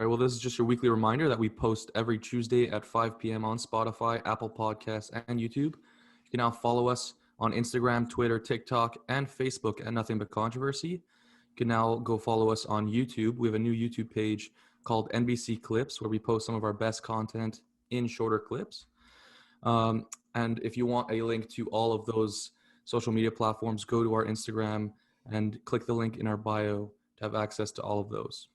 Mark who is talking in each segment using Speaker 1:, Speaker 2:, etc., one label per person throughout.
Speaker 1: right, well, this is just your weekly reminder that we post every Tuesday at 5 p.m. on Spotify, Apple Podcasts, and YouTube. You can now follow us on Instagram, Twitter, TikTok, and Facebook at Nothing But Controversy. You can now go follow us on YouTube. We have a new YouTube page called NBC Clips where we post some of our best content in shorter clips. And if you want a link to all of those social media platforms, go to our Instagram and click the link in our bio to have access to all of those.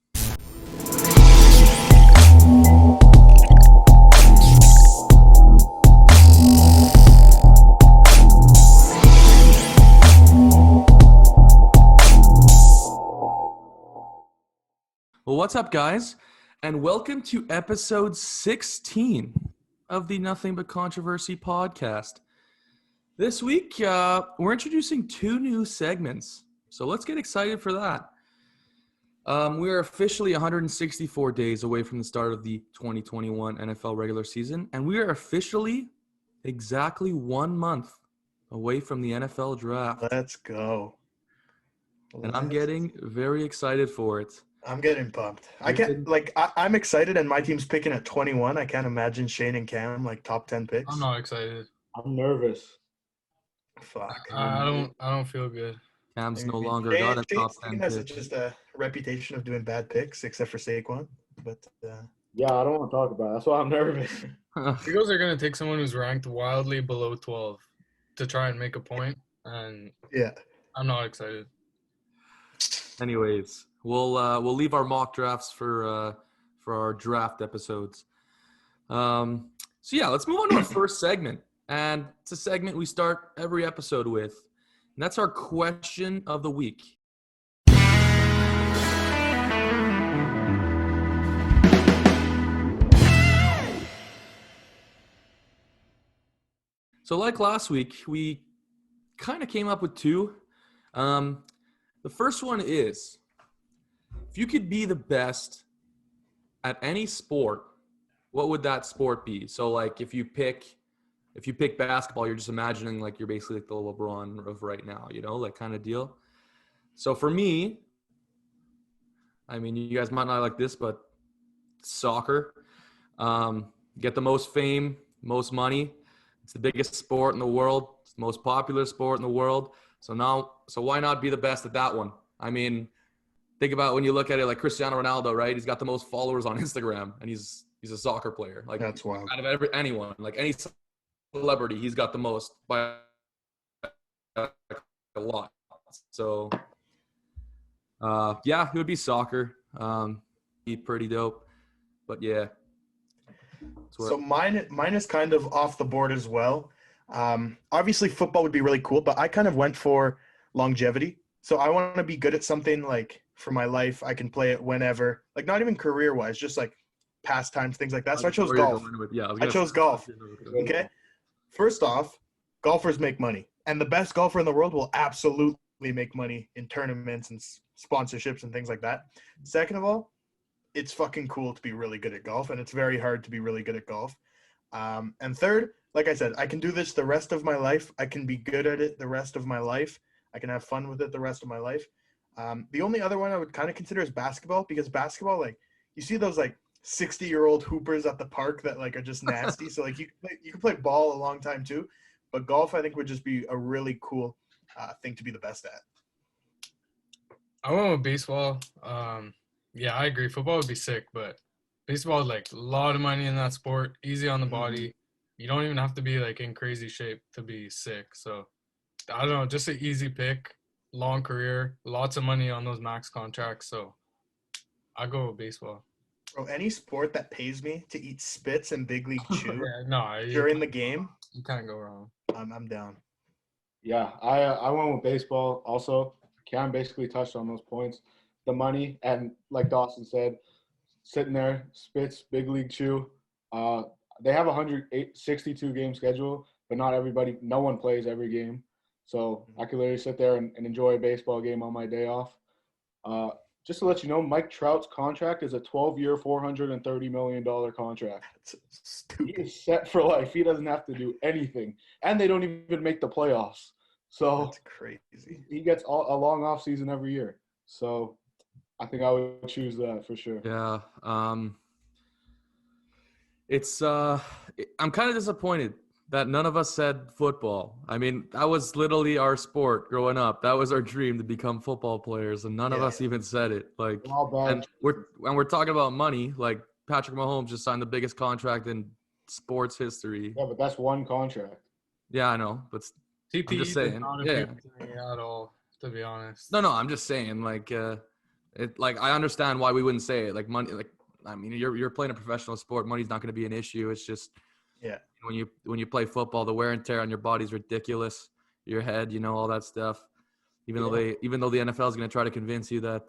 Speaker 1: Well, what's up, guys? And welcome to episode 16 of the Nothing But Controversy podcast. This week, we're introducing two new segments, so let's get excited for that. We are officially 164 days away from the start of the 2021 NFL regular season, and we are officially exactly 1 month away from the NFL draft.
Speaker 2: Let's go.
Speaker 1: And I'm getting very excited for it.
Speaker 2: I'm getting pumped. I'm excited, and my team's picking at 21. I can't imagine Shane and Cam top 10 picks.
Speaker 3: I'm not excited.
Speaker 4: I'm nervous.
Speaker 2: Fuck.
Speaker 3: I don't feel good.
Speaker 1: Cam's no longer got a top 10
Speaker 2: has
Speaker 1: pick.
Speaker 2: just a reputation of doing bad picks, except for Saquon. But
Speaker 4: Yeah, I don't want to talk about it. That's why I'm nervous.
Speaker 3: Eagles are going to take someone who's ranked wildly below 12 to try and make a point, and
Speaker 2: yeah,
Speaker 3: I'm not excited.
Speaker 1: Anyways, we'll leave our mock drafts for our draft episodes. So yeah, let's move on to our first segment, and it's a segment we start every episode with, and that's our question of the week. So like last week, we kind of came up with two. The first one is, if you could be the best at any sport, what would that sport be? So like if you pick basketball, you're just imagining like you're basically like the LeBron of right now, like kind of deal. So for me, I mean, you guys might not like this, but soccer, get the most fame, most money. It's the biggest sport in the world. It's the most popular sport in the world. So why not be the best at that one? I mean, think about when you look at it like Cristiano Ronaldo, right? He's got the most followers on Instagram, and he's a soccer player. Like
Speaker 2: that's wild.
Speaker 1: Out of anyone, like any celebrity, he's got the most by a lot. So, yeah, it would be soccer. Be pretty dope, but yeah.
Speaker 2: So mine is kind of off the board as well. Obviously football would be really cool, but I kind of went for longevity. So I want to be good at something like for my life. I can play it whenever, like not even career wise, just like pastimes, things like that. So I chose golf. I chose golf. Okay. First off, golfers make money, and the best golfer in the world will absolutely make money in tournaments and sponsorships and things like that. Second of all, it's fucking cool to be really good at golf, and it's very hard to be really good at golf. And third, like I said, I can do this the rest of my life. I can be good at it the rest of my life. I can have fun with it the rest of my life. The only other one I would kind of consider is basketball, because basketball, like you see those like 60-year-old hoopers at the park that like are just nasty. So like you can play ball a long time too, but golf I think would just be a really cool thing to be the best at.
Speaker 3: I went with baseball. Yeah, I agree. Football would be sick, but baseball is like a lot of money in that sport, easy on the body. You don't even have to be like in crazy shape to be sick. So I don't know, just an easy pick, long career, lots of money on those max contracts. So I go with baseball.
Speaker 2: Bro, any sport that pays me to eat spits and big league chew
Speaker 3: Yeah,
Speaker 2: during the game,
Speaker 3: you can't go wrong.
Speaker 2: I'm down.
Speaker 4: Yeah, I went with baseball also. Cam basically touched on those points. The money, and like Dawson said, sitting there, spits, big league chew. They have a 162 game schedule, but no one plays every game. So I could literally sit there and enjoy a baseball game on my day off. Just to let you know, Mike Trout's contract is a 12-year, $430 million contract.
Speaker 2: That's stupid.
Speaker 4: He is set for life. He doesn't have to do anything. And they don't even make the playoffs. So
Speaker 2: that's crazy.
Speaker 4: He gets a long off season every year. So I think I would choose that for sure.
Speaker 1: Yeah. It's I'm kind of disappointed that none of us said football. I mean, that was literally our sport growing up. That was our dream to become football players, and none of us even said it. Like,
Speaker 4: We're all bad.
Speaker 1: and we're talking about money. Like Patrick Mahomes just signed the biggest contract in sports history.
Speaker 4: Yeah, but that's one contract.
Speaker 1: Yeah, I know, but I'm
Speaker 3: TPE
Speaker 1: just
Speaker 3: does
Speaker 1: saying.
Speaker 3: not
Speaker 1: Yeah.
Speaker 3: appeal to me at all, to be honest.
Speaker 1: No, I'm just saying. Like, like I understand why we wouldn't say it. Like money. Like, I mean, you're playing a professional sport. Money's not going to be an issue. It's just when you play football, the wear and tear on your body's ridiculous. Your head, all that stuff. Even though the NFL is going to try to convince you that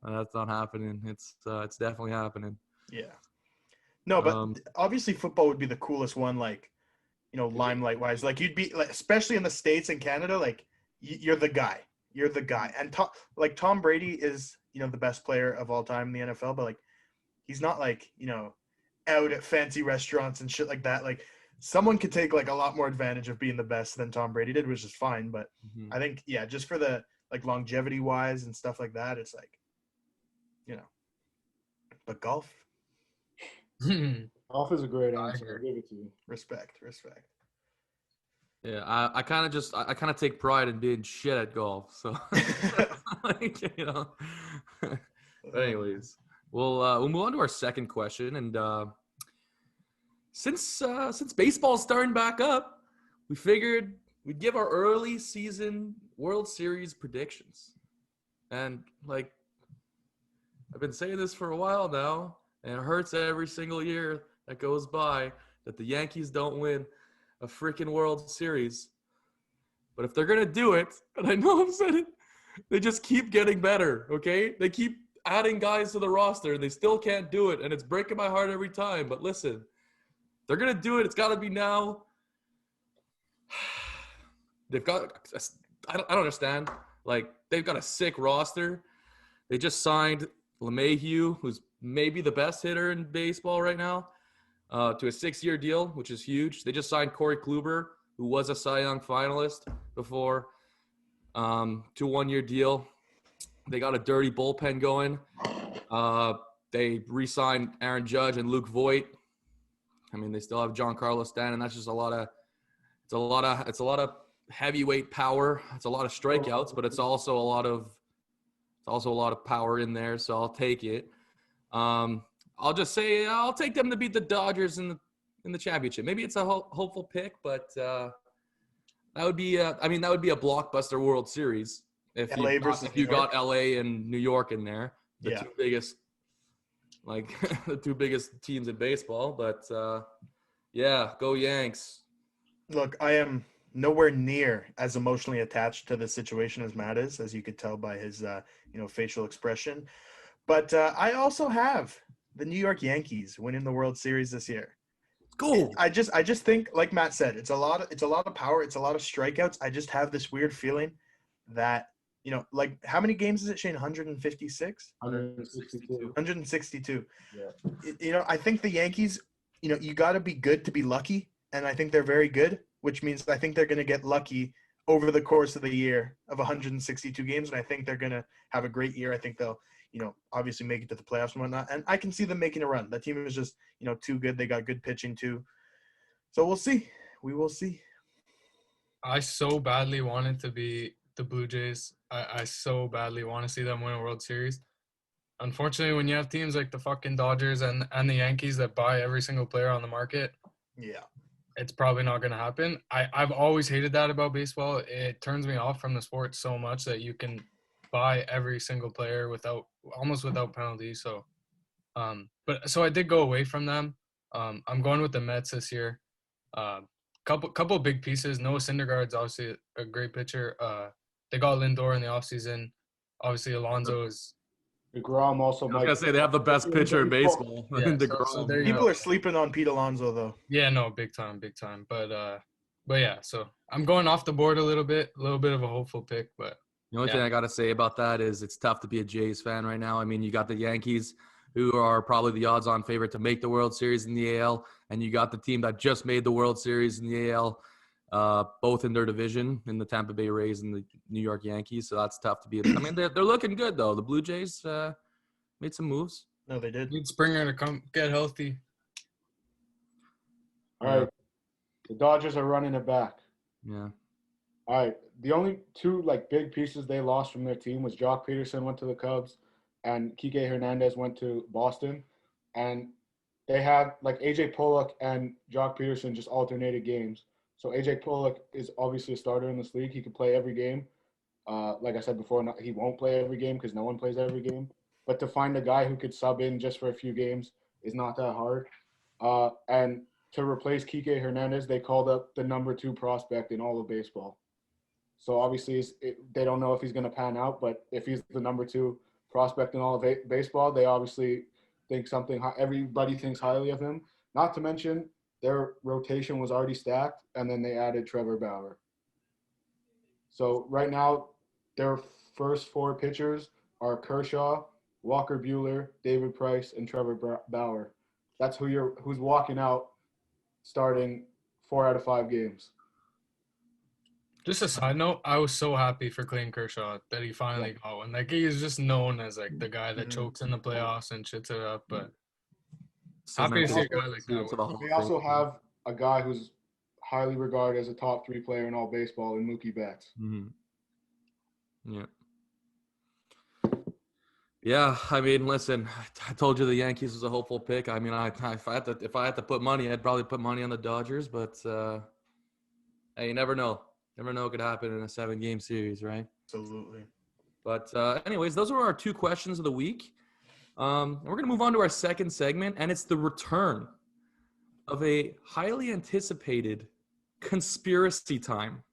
Speaker 1: that's not happening, it's definitely happening.
Speaker 2: Yeah. No, but obviously football would be the coolest one. Like, limelight wise, like you'd be like, especially in the States and Canada, like you're the guy. You're the guy. And Tom Brady is the best player of all time in the NFL, but like he's not like out at fancy restaurants and shit like that. Like someone could take like a lot more advantage of being the best than Tom Brady did, which is fine. But I think just for the like longevity wise and stuff like that, it's like but golf.
Speaker 4: Golf is a great answer. I'll give it to you.
Speaker 2: Respect.
Speaker 1: Yeah, I kind of take pride in being shit at golf. So, like, But anyways, we'll move on to our second question, and since baseball's starting back up, we figured we'd give our early season World Series predictions. And like, I've been saying this for a while now, and it hurts every single year that goes by that the Yankees don't win a freaking World Series. But if they're going to do it, and I know I've said it, they just keep getting better, okay? They keep adding guys to the roster, and they still can't do it, and it's breaking my heart every time. But listen, they're going to do it. It's got to be now. They've got – I don't understand. Like, they've got a sick roster. They just signed LeMahieu, who's maybe the best hitter in baseball right now, to a 6-year deal, which is huge. They just signed Corey Kluber, who was a Cy Young finalist before, to a 1-year deal. They got a dirty bullpen going. They re-signed Aaron Judge and Luke Voit. I mean, they still have Giancarlo Stanton. That's just a lot of heavyweight power. It's a lot of strikeouts, but it's also a lot of power in there. So I'll take it. I'll just say I'll take them to beat the Dodgers in the championship. Maybe it's a hopeful pick, but that would be a blockbuster World Series if you got LA and New York in there, the two biggest the two biggest teams in baseball. But go Yanks.
Speaker 2: Look, I am nowhere near as emotionally attached to the situation as Matt is, as you could tell by his facial expression. But I also have the New York Yankees winning the World Series this year.
Speaker 1: Cool.
Speaker 2: I just think, like Matt said, it's a lot of power, it's a lot of strikeouts. I just have this weird feeling that like how many games is it, Shane? 156?
Speaker 4: 162.
Speaker 2: 162.
Speaker 4: Yeah.
Speaker 2: I think the Yankees, you got to be good to be lucky, and I think they're very good, which means I think they're going to get lucky over the course of the year of 162 games, and I think they're going to have a great year. I think they'll obviously make it to the playoffs and whatnot. And I can see them making a run. That team is just, too good. They got good pitching too. So we'll see. We will see.
Speaker 3: I so badly wanted to be the Blue Jays. I so badly want to see them win a World Series. Unfortunately, when you have teams like the fucking Dodgers and the Yankees that buy every single player on the market, it's probably not going to happen. I've always hated that about baseball. It turns me off from the sport so much that you can buy every single player almost without penalty. So, so I did go away from them. I'm going with the Mets this year. Couple big pieces. Noah Syndergaard's obviously a great pitcher. They got Lindor in the offseason. Obviously, Alonso is.
Speaker 4: DeGrom also.
Speaker 1: I was gonna say they have the best pitcher in baseball.
Speaker 3: Yeah,
Speaker 1: DeGrom.
Speaker 2: People are sleeping on Pete Alonso though.
Speaker 3: Yeah, no, big time. But yeah, so I'm going off the board a little bit of a hopeful pick, but.
Speaker 1: The only thing I got to say about that is it's tough to be a Jays fan right now. I mean, you got the Yankees, who are probably the odds-on favorite to make the World Series in the AL, and you got the team that just made the World Series in the AL, both in their division, in the Tampa Bay Rays and the New York Yankees. So that's tough to be. I mean, they're looking good though. The Blue Jays, Made some moves.
Speaker 2: No, they did.
Speaker 3: Need Springer to come get healthy.
Speaker 4: All right. The Dodgers are running it back.
Speaker 1: Yeah.
Speaker 4: All right. The only two big pieces they lost from their team was Jock Peterson went to the Cubs and Kike Hernandez went to Boston. And they had AJ Pollock and Jock Peterson just alternated games. So AJ Pollock is obviously a starter in this league. He could play every game. Like I said before, he won't play every game because no one plays every game. But to find a guy who could sub in just for a few games is not that hard. And to replace Kike Hernandez, they called up the number 2 prospect in all of baseball. So obviously they don't know if he's going to pan out, but if he's the number 2 prospect in all of baseball, they obviously think everybody thinks highly of him. Not to mention their rotation was already stacked, and then they added Trevor Bauer. So right now, their first 4 pitchers are Kershaw, Walker Buehler, David Price, and Trevor Bauer. That's who's walking out starting 4 out of 5 games.
Speaker 3: Just a side note, I was so happy for Clayton Kershaw that he finally got one. He is just known as the guy that chokes in the playoffs and shits it up. But happy to see a guy like that.
Speaker 4: They also have a guy who's highly regarded as a top 3 player in all baseball in Mookie Betts.
Speaker 1: Mm-hmm. Yeah. Yeah, I mean, listen, I told you the Yankees was a hopeful pick. I mean, if I had to put money, I'd probably put money on the Dodgers. But hey, you never know. Never know what could happen in a 7-game series, right?
Speaker 2: Absolutely.
Speaker 1: But anyways, those were our 2 questions of the week. We're going to move on to our second segment, and it's the return of a highly anticipated conspiracy time.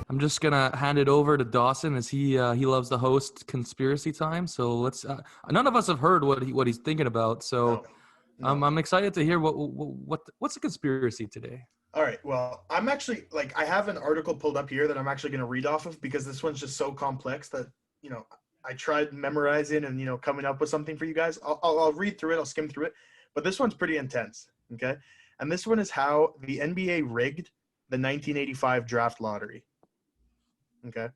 Speaker 1: I'm just gonna hand it over to Dawson as he loves to host conspiracy time. So let's. None of us have heard what he's thinking about. So
Speaker 2: No.
Speaker 1: I'm excited to hear what's a conspiracy today.
Speaker 2: All right. Well, I'm actually I have an article pulled up here that I'm actually going to read off of because this one's just so complex that I tried memorizing and coming up with something for you guys. I'll read through it. I'll skim through it, but this one's pretty intense. Okay, and this one is how the NBA rigged the 1985 draft lottery. Okay,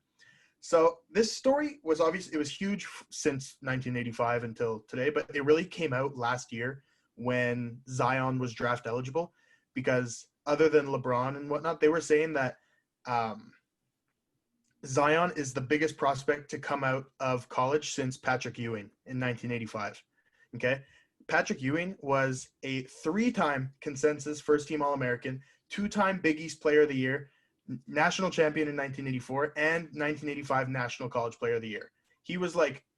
Speaker 2: so this story was it was huge since 1985 until today, but it really came out last year when Zion was draft eligible, because other than LeBron and whatnot, they were saying that Zion is the biggest prospect to come out of college since Patrick Ewing in 1985. Okay, Patrick Ewing was a 3-time consensus first-team All-American, 2-time Big East Player of the Year, national champion in 1984, and 1985 National College Player of the Year. He was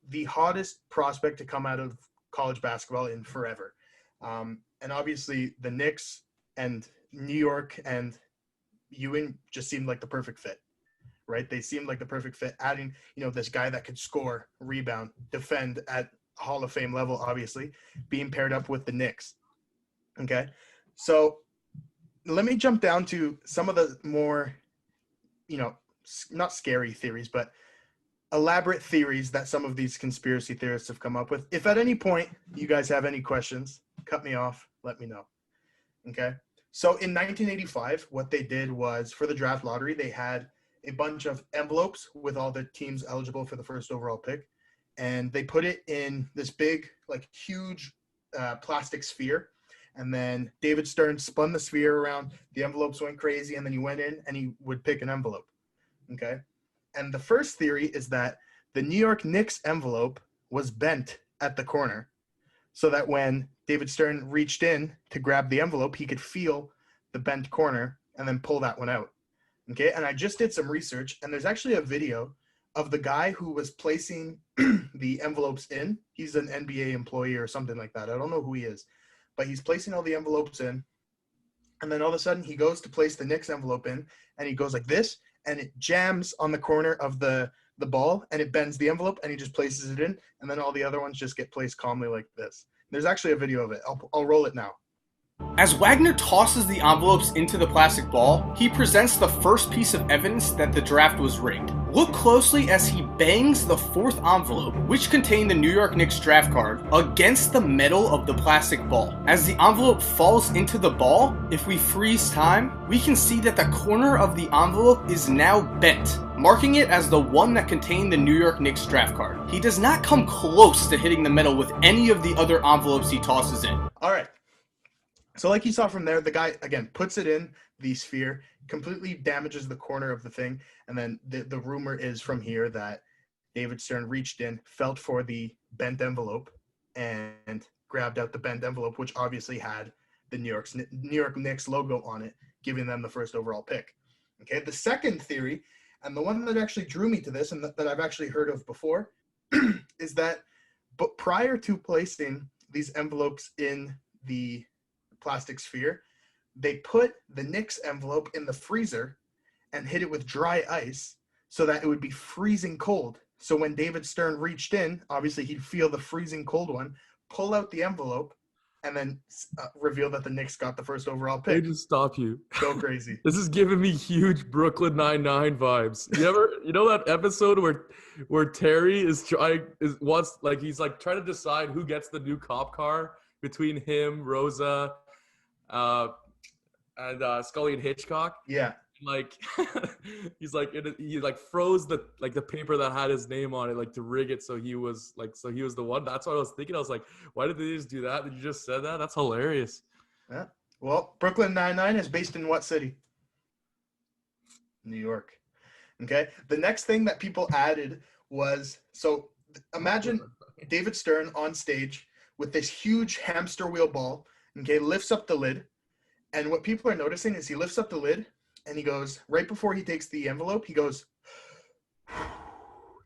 Speaker 2: the hottest prospect to come out of college basketball in forever. And obviously the Knicks and New York and Ewing just seemed like the perfect fit, right? They seemed like the perfect fit, adding, this guy that could score, rebound, defend at Hall of Fame level, obviously, being paired up with the Knicks. Okay. So let me jump down to some of the more, not scary theories, but elaborate theories that some of these conspiracy theorists have come up with. If at any point you guys have any questions, cut me off, let me know. Okay. So in 1985, what they did was, for the draft lottery, they had a bunch of envelopes with all the teams eligible for the first overall pick. And they put it in this big, huge plastic sphere. And then David Stern spun the sphere around, the envelopes went crazy, and then he went in and he would pick an envelope. Okay. And the first theory is that the New York Knicks envelope was bent at the corner, so that when David Stern reached in to grab the envelope, he could feel the bent corner and then pull that one out. Okay. And I just did some research, and there's actually a video of the guy who was placing the envelopes in. He's an NBA employee or something like that. I don't know who he is. But he's placing all the envelopes in, and then all of a sudden he goes to place the Knicks envelope in, and he goes like this, and it jams on the corner of the ball, and it bends the envelope, and he just places it in, and then all the other ones just get placed calmly like this. There's actually a video of it. I'll roll it now.
Speaker 5: As Wagner tosses the envelopes into the plastic ball, he presents the first piece of evidence that the draft was rigged. Look closely as he bangs the fourth envelope, which contained the New York Knicks draft card, against the metal of the plastic ball. As the envelope falls into the ball, if we freeze time, we can see that the corner of the envelope is now bent, marking it as the one that contained the New York Knicks draft card. He does not come close to hitting the metal with any of the other envelopes he tosses in.
Speaker 2: All right. So like you saw from there, the guy, again, puts it in the sphere, completely damages the corner of the thing, and then the rumor is from here that David Stern reached in, felt for the bent envelope, and grabbed out the bent envelope, which obviously had the New York Knicks logo on it, giving them the first overall pick. Okay, the second theory, and the one that actually drew me to this and that I've actually heard of before, is that but prior to placing these envelopes in the plastic sphere, they put the Knicks envelope in the freezer and hit it with dry ice so that it would be freezing cold. So when David Stern reached in, obviously he'd feel the freezing cold one, pull out the envelope, and then reveal that the Knicks got the first overall
Speaker 1: Let me
Speaker 2: pick.
Speaker 1: just stop you.
Speaker 2: Go crazy.
Speaker 1: This is giving me huge Brooklyn Nine-Nine vibes. You know that episode where Terry is trying to decide who gets the new cop car between him, Rosa, and Scully and Hitchcock.
Speaker 2: Yeah.
Speaker 1: Like he froze the paper that had his name on it to rig it so he was the one. That's what I was thinking. I was like, why did they just do that? Did you just said that? That's hilarious.
Speaker 2: Yeah. Well, Brooklyn Nine-Nine is based in what city? New York. Okay. The next thing that people added was, so imagine David Stern on stage with this huge hamster wheel ball, okay, lifts up the lid. And what people are noticing is he lifts up the lid and he goes, right before he takes the envelope, he goes,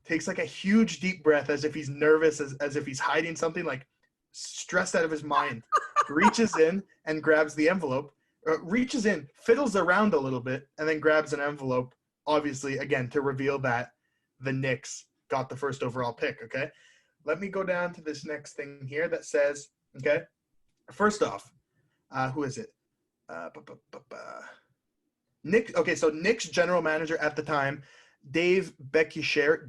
Speaker 2: takes like a huge deep breath as if he's nervous, as if he's hiding something, like stressed out of his mind, reaches in and grabs the envelope, reaches in, fiddles around a little bit, and then grabs an envelope, obviously, again, to reveal that the Knicks got the first overall pick, okay? Let me go down to this next thing here that says, okay, first off, who is it? Nick. Okay, so Nick's general manager at the time, Dave Beccuseri,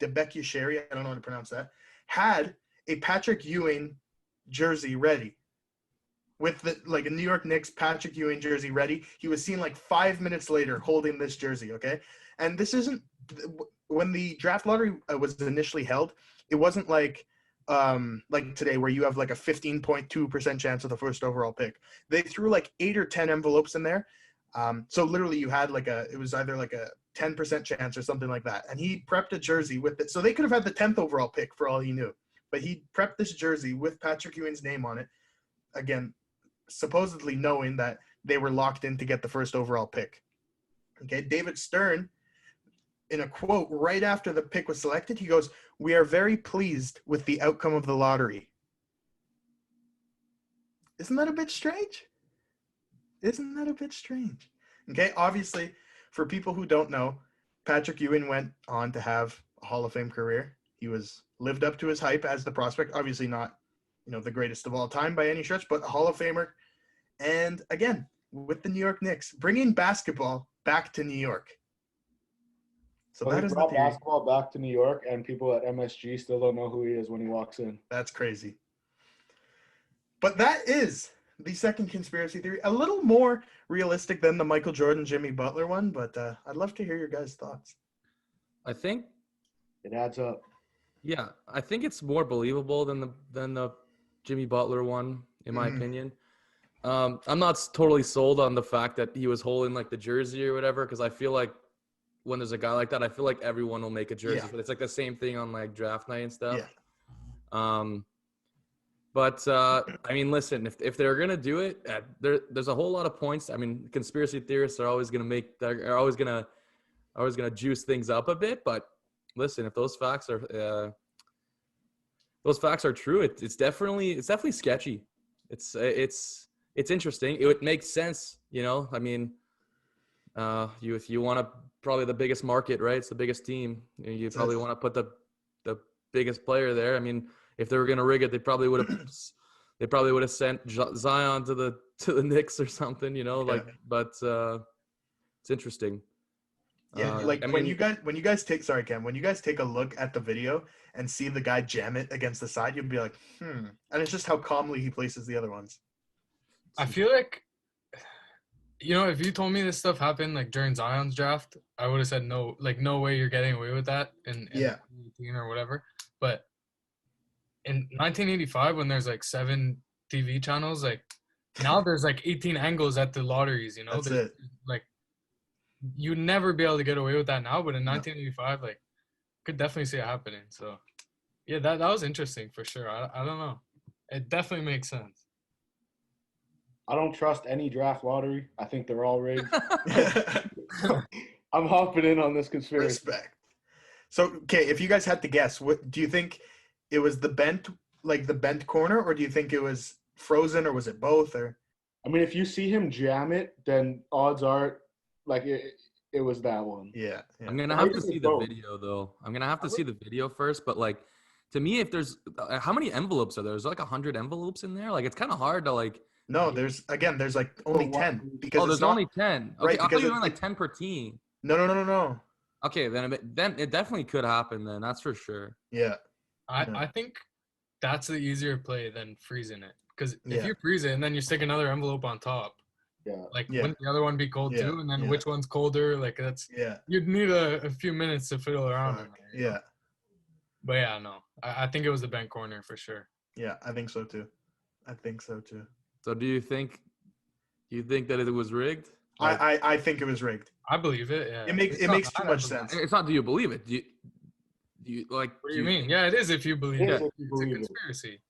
Speaker 2: I don't know how to pronounce that, had a Patrick Ewing jersey ready. With a New York Knicks Patrick Ewing jersey ready. He was seen 5 minutes later holding this jersey, okay? And this isn't, when the draft lottery was initially held, it wasn't like today where you have a 15.2% chance of the first overall pick. They threw 8 or 10 envelopes in there. So literally you had it was either a 10% chance or something like that. And he prepped a jersey with it. So they could have had the 10th overall pick for all he knew. But he prepped this jersey with Patrick Ewing's name on it. Again, supposedly knowing that they were locked in to get the first overall pick. Okay, David Stern, in a quote right after the pick was selected, he goes, "We are very pleased with the outcome of the lottery." Isn't that a bit strange? Isn't that a bit strange? Okay, obviously, for people who don't know, Patrick Ewing went on to have a Hall of Fame career. He lived up to his hype as the prospect. Obviously not, the greatest of all time by any stretch, but a Hall of Famer. And again, with the New York Knicks, bringing basketball back to New York. So
Speaker 4: well,
Speaker 2: that
Speaker 4: he
Speaker 2: is the
Speaker 4: brought
Speaker 2: theory.
Speaker 4: basketball back to New York, and people at MSG still don't know who he is when he walks in.
Speaker 2: That's crazy. But that is the second conspiracy theory. A little more realistic than the Michael Jordan, Jimmy Butler one, but I'd love to hear your guys' thoughts.
Speaker 1: I think,
Speaker 4: It adds up.
Speaker 1: yeah, I think it's more believable than the Jimmy Butler one, in my opinion. I'm not totally sold on the fact that he was holding the jersey or whatever, because I feel like when there's a guy like that, I feel like everyone will make a jersey, but it's the same thing on draft night and stuff.
Speaker 2: Yeah.
Speaker 1: But I mean, listen, if they're gonna do it, there's a whole lot of points. I mean, conspiracy theorists are always gonna juice things up a bit. But listen, if those facts are true, it's definitely sketchy. It's interesting. It would make sense, I mean, if you want to probably the biggest market, right? It's the biggest team. You probably want to put the biggest player there. I mean, if they were going to rig it, they probably would have sent Zion to the Knicks or something, But it's interesting.
Speaker 2: Yeah,
Speaker 1: I
Speaker 2: when
Speaker 1: mean,
Speaker 2: you guys take sorry Cam, when you guys take a look at the video and see the guy jam it against the side, you'll be like, and it's just how calmly he places the other ones.
Speaker 3: I feel like, if you told me this stuff happened like during Zion's draft, I would have said no, like no way you're getting away with that in
Speaker 2: Yeah.
Speaker 3: 2018 or whatever. But in 1985, when there's like 7 TV channels, like now there's like 18 angles at the lotteries.
Speaker 2: That's
Speaker 3: There's,
Speaker 2: it.
Speaker 3: like you'd never be able to get away with that now. But in
Speaker 2: No.
Speaker 3: 1985, like could definitely see it happening. So yeah, that was interesting for sure. I don't know. It definitely makes sense.
Speaker 4: I don't trust any draft lottery. I think they're all rigged. I'm hopping in on this conspiracy.
Speaker 2: Respect. So, okay, if you guys had to guess, what do you think it was the bent corner, or do you think it was frozen, or was it both? Or
Speaker 4: I mean, if you see him jam it, then odds are like it was that one.
Speaker 2: yeah.
Speaker 1: I'm gonna have to see the video though. I'm gonna have to see the video first. But like, to me, if there's how many envelopes are there? There's like 100 envelopes in there. Like, it's kind of hard to like.
Speaker 2: No, there's like only 10 because
Speaker 1: there's
Speaker 2: it's not,
Speaker 1: only 10. Okay,
Speaker 2: right,
Speaker 1: I thought
Speaker 2: because
Speaker 1: you were like 10 per team.
Speaker 2: No.
Speaker 1: Okay, then it definitely could happen. Then that's for sure.
Speaker 2: Yeah.
Speaker 3: I think that's the easier play than freezing it, because if
Speaker 2: Yeah.
Speaker 3: you freeze it and then you stick another envelope on top,
Speaker 4: Yeah.
Speaker 3: like
Speaker 2: Yeah.
Speaker 3: wouldn't the other one be cold
Speaker 2: Yeah.
Speaker 3: too? And then
Speaker 2: Yeah.
Speaker 3: which one's colder? Like that's
Speaker 2: Yeah.
Speaker 3: you'd need a few minutes to fiddle around.
Speaker 2: Fuck.
Speaker 3: In there, you know?
Speaker 2: Yeah.
Speaker 3: But yeah, no, I think it was the bent corner for sure.
Speaker 2: Yeah. I think so too.
Speaker 1: So do you think that it was rigged?
Speaker 2: I think it was rigged.
Speaker 3: I believe it. Yeah,
Speaker 2: It makes too much sense.
Speaker 1: It's not. Do you believe it? Do you like?
Speaker 3: What do you mean? Yeah, it is. If you believe
Speaker 4: It
Speaker 3: it,
Speaker 4: is if you
Speaker 3: it's a
Speaker 4: believe it.
Speaker 3: conspiracy.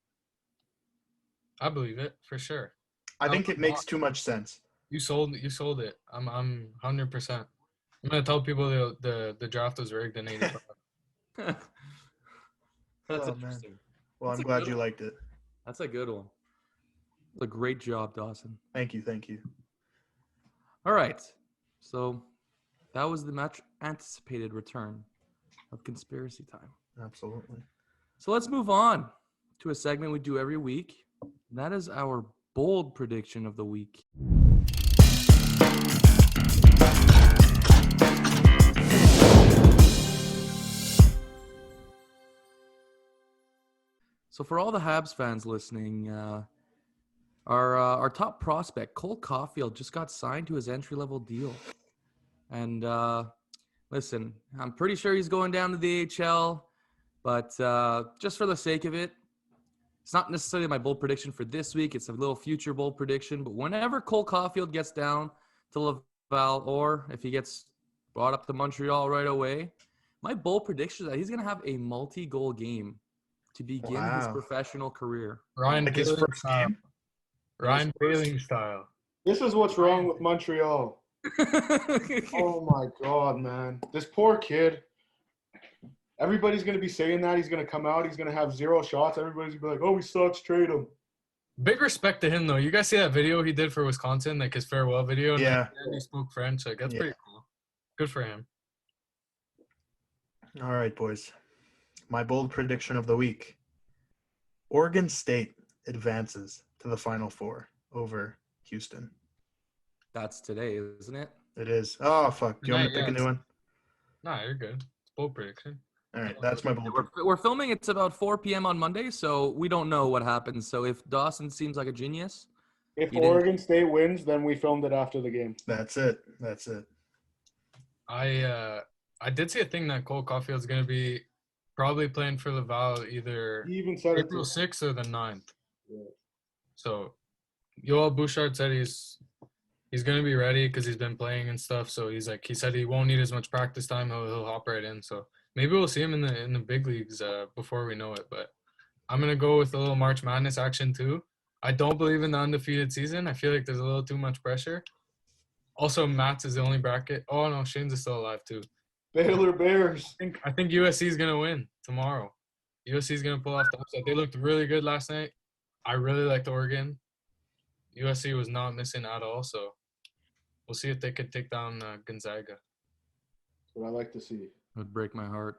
Speaker 3: I believe it for sure.
Speaker 2: I think it makes too much sense.
Speaker 3: You sold it. I'm 100%. I'm gonna tell people the draft was rigged in '85.
Speaker 1: That's
Speaker 2: Oh, man.
Speaker 1: interesting.
Speaker 2: Well,
Speaker 1: That's
Speaker 2: I'm
Speaker 1: a
Speaker 2: glad
Speaker 1: good
Speaker 2: you
Speaker 1: one.
Speaker 2: liked it.
Speaker 1: That's a good one. That's a great job, Dawson.
Speaker 2: Thank you.
Speaker 1: All right. So that was the much anticipated return of Conspiracy Time.
Speaker 2: Absolutely.
Speaker 1: So let's move on to a segment we do every week. And that is our bold prediction of the week. So for all the Habs fans listening, our top prospect, Cole Caulfield, just got signed to his entry-level deal. And listen, I'm pretty sure he's going down to the AHL, but just for the sake of it, it's not necessarily my bold prediction for this week. It's a little future bold prediction. But whenever Cole Caulfield gets down to Laval, or if he gets brought up to Montreal right away, my bold prediction is that he's going to have a multi-goal game to begin his professional career.
Speaker 3: Ryan
Speaker 2: Like his
Speaker 3: Poehling
Speaker 2: first
Speaker 3: style.
Speaker 2: game?
Speaker 3: Ryan Poehling style.
Speaker 4: This is what's wrong with Montreal. Oh my God, man. This poor kid. Everybody's going to be saying that. He's going to come out. He's going to have 0 shots. Everybody's going to be like, oh, he sucks. Trade him.
Speaker 3: Big respect to him, though. You guys see that video he did for Wisconsin, like his farewell video? And
Speaker 2: Yeah.
Speaker 3: he spoke French. Like, that's pretty cool. Good for him.
Speaker 2: All right, boys. My bold prediction of the week. Oregon State advances to the Final Four over Houston.
Speaker 1: That's today, isn't it?
Speaker 2: It is. Oh, fuck. Do you want me to pick a new one?
Speaker 3: Nah, you're good. It's bold prediction.
Speaker 2: All right, that's my bold prediction.
Speaker 1: We're filming. It's about 4 p.m. on Monday, so we don't know what happens. So if Dawson seems like a genius,
Speaker 4: If Oregon State wins, then we filmed it after the game.
Speaker 2: That's it.
Speaker 3: I did see a thing that Cole Caulfield's going to be probably playing for Laval either
Speaker 4: He even said it.
Speaker 3: April 6th or the 9th.
Speaker 4: Yeah.
Speaker 3: So Yoel Bouchard said he's going to be ready because he's been playing and stuff. So he said he won't need as much practice time. He'll hop right in. So maybe we'll see him in the big leagues before we know it. But I'm going to go with a little March Madness action too. I don't believe in the undefeated season. I feel like there's a little too much pressure. Also, Matt's is the only bracket. Oh, no, Shane's is still alive too.
Speaker 4: Baylor Bears.
Speaker 3: I think USC is going to win tomorrow. USC is going to pull off the upset. They looked really good last night. I really liked Oregon. USC was not missing at all, so we'll see if they could take down Gonzaga.
Speaker 4: That's what I like to see.
Speaker 1: it would break my heart.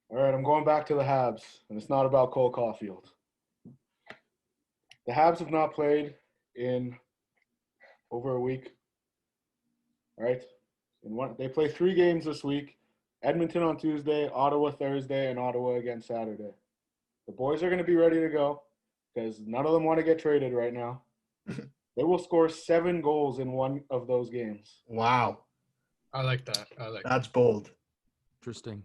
Speaker 4: All right, I'm going back to the Habs, and it's not about Cole Caulfield. The Habs have not played in over a week. All right? They play 3 games this week. Edmonton on Tuesday, Ottawa Thursday, and Ottawa again Saturday. The boys are going to be ready to go because none of them want to get traded right now. They will score 7 goals in one of those games.
Speaker 2: Wow.
Speaker 3: I like that.
Speaker 2: That's bold.
Speaker 1: Interesting.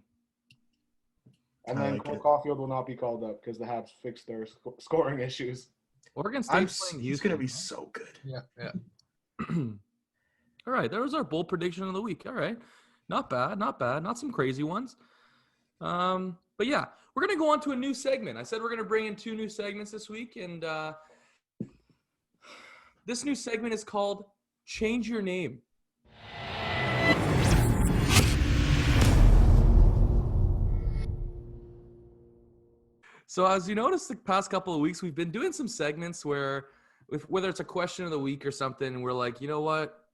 Speaker 4: And
Speaker 2: I
Speaker 4: then
Speaker 2: like
Speaker 4: Cole
Speaker 2: it.
Speaker 4: Caulfield will not be called up because the Habs fixed their scoring issues.
Speaker 1: Oregon State's playing
Speaker 2: He's
Speaker 1: Houston.
Speaker 2: going to be so good.
Speaker 3: Yeah.
Speaker 1: All right, that was our bold prediction of the week. All right, not bad, not some crazy ones. But yeah, we're gonna go on to a new segment. I said we're gonna bring in 2 new segments this week, and this new segment is called "Change Your Name." So as you noticed, the past couple of weeks, we've been doing some segments where, whether it's a question of the week or something, we're like, you know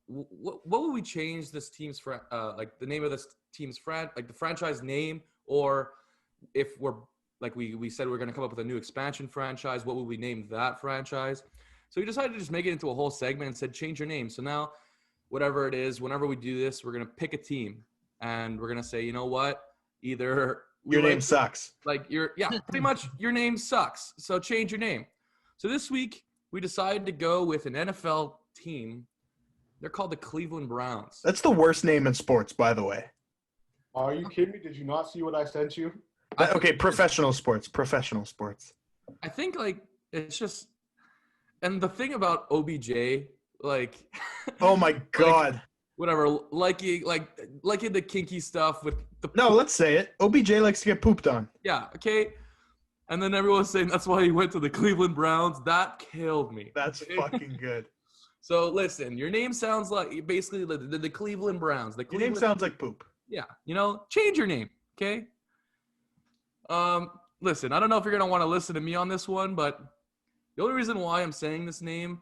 Speaker 1: what would we change this team's like the name of this team's like the franchise name, or if we're like we said we're going to come up with a new expansion franchise, what would we name that franchise? So we decided to just make it into a whole segment and said change your name. So now, whatever it is, whenever we do this, we're going to pick a team and we're going to say, you know what, either
Speaker 2: Your name sucks.
Speaker 1: like pretty much your name sucks. So change your name. So this week we decided to go with an NFL team. They're called the Cleveland Browns.
Speaker 2: That's the worst name in sports, by the way.
Speaker 4: Are you kidding me? Did you not see what I sent you?
Speaker 2: Okay, professional sports.
Speaker 1: I think like it's just, and the thing about OBJ, like,
Speaker 2: Oh my God.
Speaker 1: whatever, liking the kinky stuff with the
Speaker 2: No, let's say it. OBJ likes to get pooped on.
Speaker 1: yeah, okay. And then everyone's saying that's why he went to the Cleveland Browns. That killed me.
Speaker 2: That's fucking good.
Speaker 1: So listen, your name sounds like basically the Cleveland Browns.
Speaker 2: Your name sounds like poop.
Speaker 1: Yeah, change your name, okay? Listen, I don't know if you're gonna want to listen to me on this one, but the only reason why I'm saying this name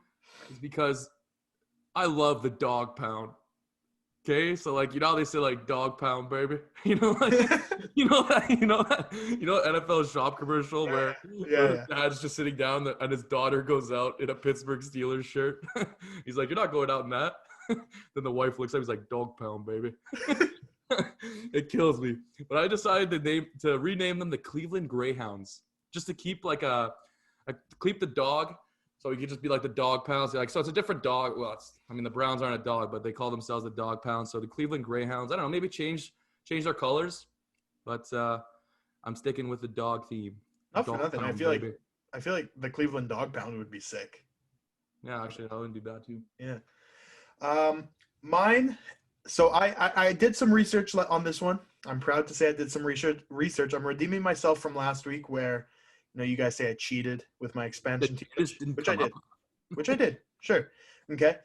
Speaker 1: is because I love the dog pound. Okay, so like how they say like dog pound, baby. Like NFL shop commercial where the dad's just sitting down and his daughter goes out in a Pittsburgh Steelers shirt. He's like, "You're not going out in that." Then the wife looks at him, he's like, "Dog pound, baby." It kills me. But I decided to rename them the Cleveland Greyhounds, just to keep like keep the dog. So we could just be like the dog pounds. So it's a different dog. Well, the Browns aren't a dog, but they call themselves the dog pounds. So the Cleveland Greyhounds, I don't know, maybe change their colors, but I'm sticking with the dog theme.
Speaker 2: Not for
Speaker 1: Dog
Speaker 2: nothing.
Speaker 1: pound,
Speaker 2: I feel like the Cleveland dog pound would be sick.
Speaker 1: Yeah, actually, I wouldn't do that too.
Speaker 2: Yeah. Mine. So I did some research on this one. I'm proud to say I did some research. I'm redeeming myself from last week where, you guys say I cheated with my expansion team, which I did. Sure. Okay.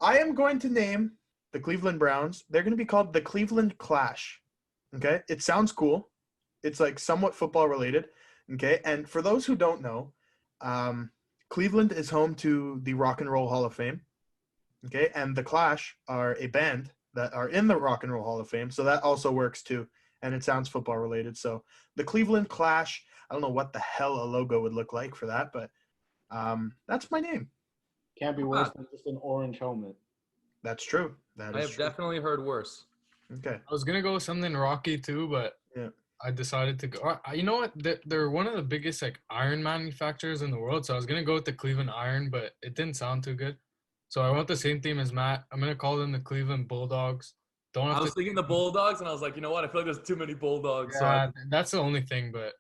Speaker 2: I am going to name the Cleveland Browns. They're going to be called the Cleveland Clash. Okay. It sounds cool. It's like somewhat football related. Okay. And for those who don't know, Cleveland is home to the Rock and Roll Hall of Fame. Okay. And the Clash are a band that are in the Rock and Roll Hall of Fame. So that also works too. And it sounds football related. So the Cleveland Clash, I don't know what the hell a logo would look like for that, but that's my name.
Speaker 4: Can't be worse than just an orange helmet.
Speaker 2: That's true.
Speaker 1: I have definitely heard worse.
Speaker 2: Okay.
Speaker 3: I was going to go with something rocky too, but
Speaker 2: yeah.
Speaker 3: I decided to go. You know what? They're one of the biggest like iron manufacturers in the world. So I was going to go with the Cleveland Iron, but it didn't sound too good. So I went the same theme as Matt. I'm going to call them the Cleveland Bulldogs.
Speaker 1: I was thinking the Bulldogs, and I was like, you know what? I feel like there's too many Bulldogs.
Speaker 3: Yeah, that's the only thing, but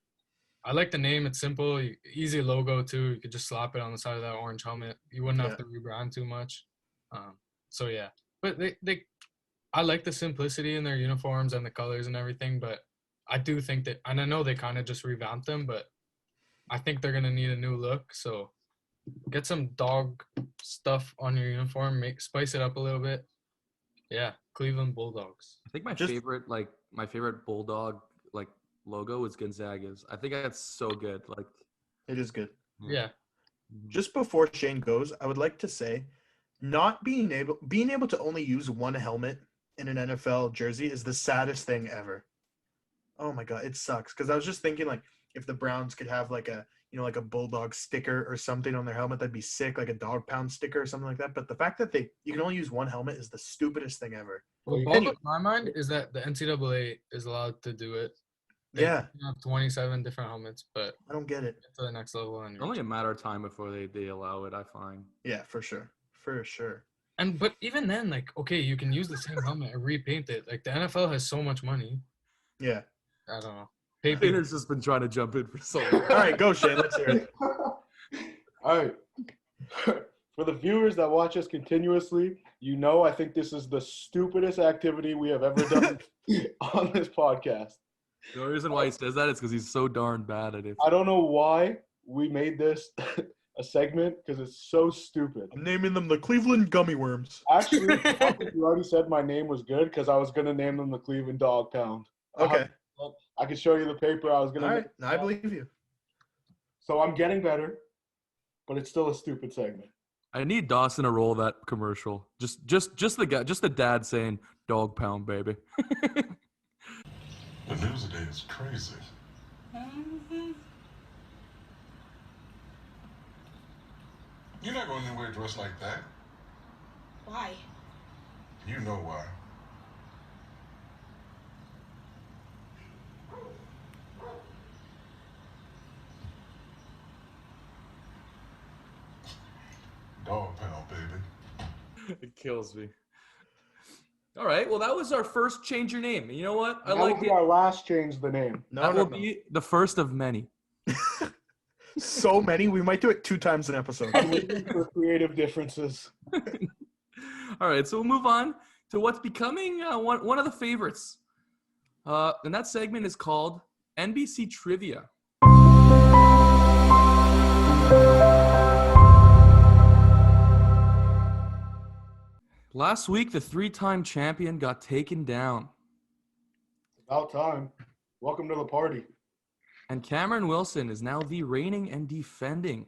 Speaker 3: I like the name. It's simple, easy logo too. You could just slap it on the side of that orange helmet. You wouldn't have to rebrand too much. So yeah, but I like the simplicity in their uniforms and the colors and everything. But I do think that, and I know they kind of just revamped them, but I think they're gonna need a new look. So get some dog stuff on your uniform, spice it up a little bit. Yeah, Cleveland Bulldogs.
Speaker 1: I think my favorite Bulldog like logo is Gonzaga's. I think that's so good. Like,
Speaker 2: it is good.
Speaker 3: Yeah.
Speaker 2: Just before Shane goes, I would like to say, not being able to only use one helmet in an NFL jersey is the saddest thing ever. Oh my God, it sucks. Because I was just thinking, like, if the Browns could have like a like a bulldog sticker or something on their helmet. That'd be sick, like a dog pound sticker or something like that. But the fact that you can only use one helmet is the stupidest thing ever.
Speaker 3: What boggles my mind is that the NCAA is allowed to do it. They
Speaker 2: Yeah.
Speaker 3: have 27 different helmets, but
Speaker 2: I don't get it.
Speaker 3: to the next level. And
Speaker 1: It's only a matter of time before they allow it, I find.
Speaker 2: Yeah, for sure. For sure.
Speaker 3: but even then, like, okay, you can use the same helmet and repaint it. Like, the NFL has so much money.
Speaker 2: Yeah.
Speaker 3: I don't know.
Speaker 1: Peter's just been trying to jump in for so long.
Speaker 2: All right, go Shane. Let's hear it.
Speaker 4: All right. For the viewers that watch us continuously, I think this is the stupidest activity we have ever done on this podcast.
Speaker 1: The reason why he says that is because he's so darn bad at it.
Speaker 4: I don't know why we made this a segment because it's so stupid.
Speaker 2: I'm naming them the Cleveland Gummy Worms.
Speaker 4: Actually, you already said my name was good because I was going to name them the Cleveland Dog Pound.
Speaker 2: Okay.
Speaker 4: I can show you the paper. I was going
Speaker 2: All
Speaker 4: to.
Speaker 2: right. I believe you.
Speaker 4: So I'm getting better, but it's still a stupid segment.
Speaker 1: I need Dawson to roll that commercial. Just the dad saying "dog pound, baby."
Speaker 6: The news today is crazy.
Speaker 7: Mm-hmm.
Speaker 6: You're not going anywhere dressed like that.
Speaker 7: Why?
Speaker 6: You know why. Dog pound, baby.
Speaker 1: It kills me. All right. Well, that was our first change your name. You know what?
Speaker 4: That will be our last change the name.
Speaker 1: That will be the first of many.
Speaker 2: So many. We might do it 2 times an episode.
Speaker 4: For creative differences.
Speaker 1: All right. So we'll move on to what's becoming one of the favorites. And that segment is called NBC Trivia. Last week, the 3-time champion got taken down.
Speaker 4: About time. Welcome to the party.
Speaker 1: And Cameron Wilson is now the reigning and defending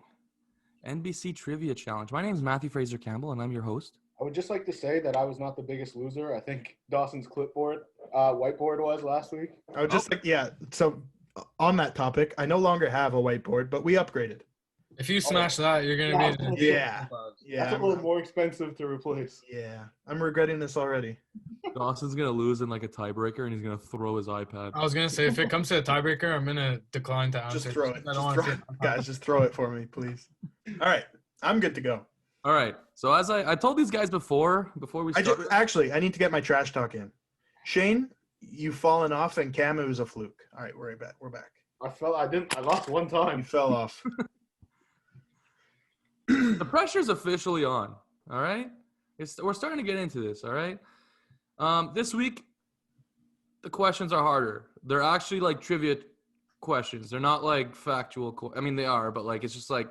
Speaker 1: NBC Trivia Challenge. My name is Matthew Fraser Campbell, and I'm your host.
Speaker 4: I would just like to say that I was not the biggest loser. I think Dawson's whiteboard was last week.
Speaker 2: I would just so on that topic, I no longer have a whiteboard, but we upgraded.
Speaker 3: If you smash that, you're going to be...
Speaker 2: Yeah.
Speaker 4: That's a little more expensive to replace.
Speaker 2: Yeah. I'm regretting this already.
Speaker 1: Dawson's going to lose in like a tiebreaker, and he's going to throw his iPad.
Speaker 3: I was going to say, if it comes to a tiebreaker, I'm going to decline to answer.
Speaker 2: Just throw it.
Speaker 3: I don't want to see it.
Speaker 2: Guys, just throw it for me, please. All right. I'm good to go.
Speaker 1: All right. So as I told these guys before we started.
Speaker 2: I need to get my trash talk in. Shane, you've fallen off, and Cam, it was a fluke. All right, we're back. We're back.
Speaker 4: I lost one time.
Speaker 2: You fell off.
Speaker 1: The pressure's officially on. All right. We're starting to get into this. All right. This week, the questions are harder. They're actually like trivia questions. They're not like factual. I mean, they are, but like it's just like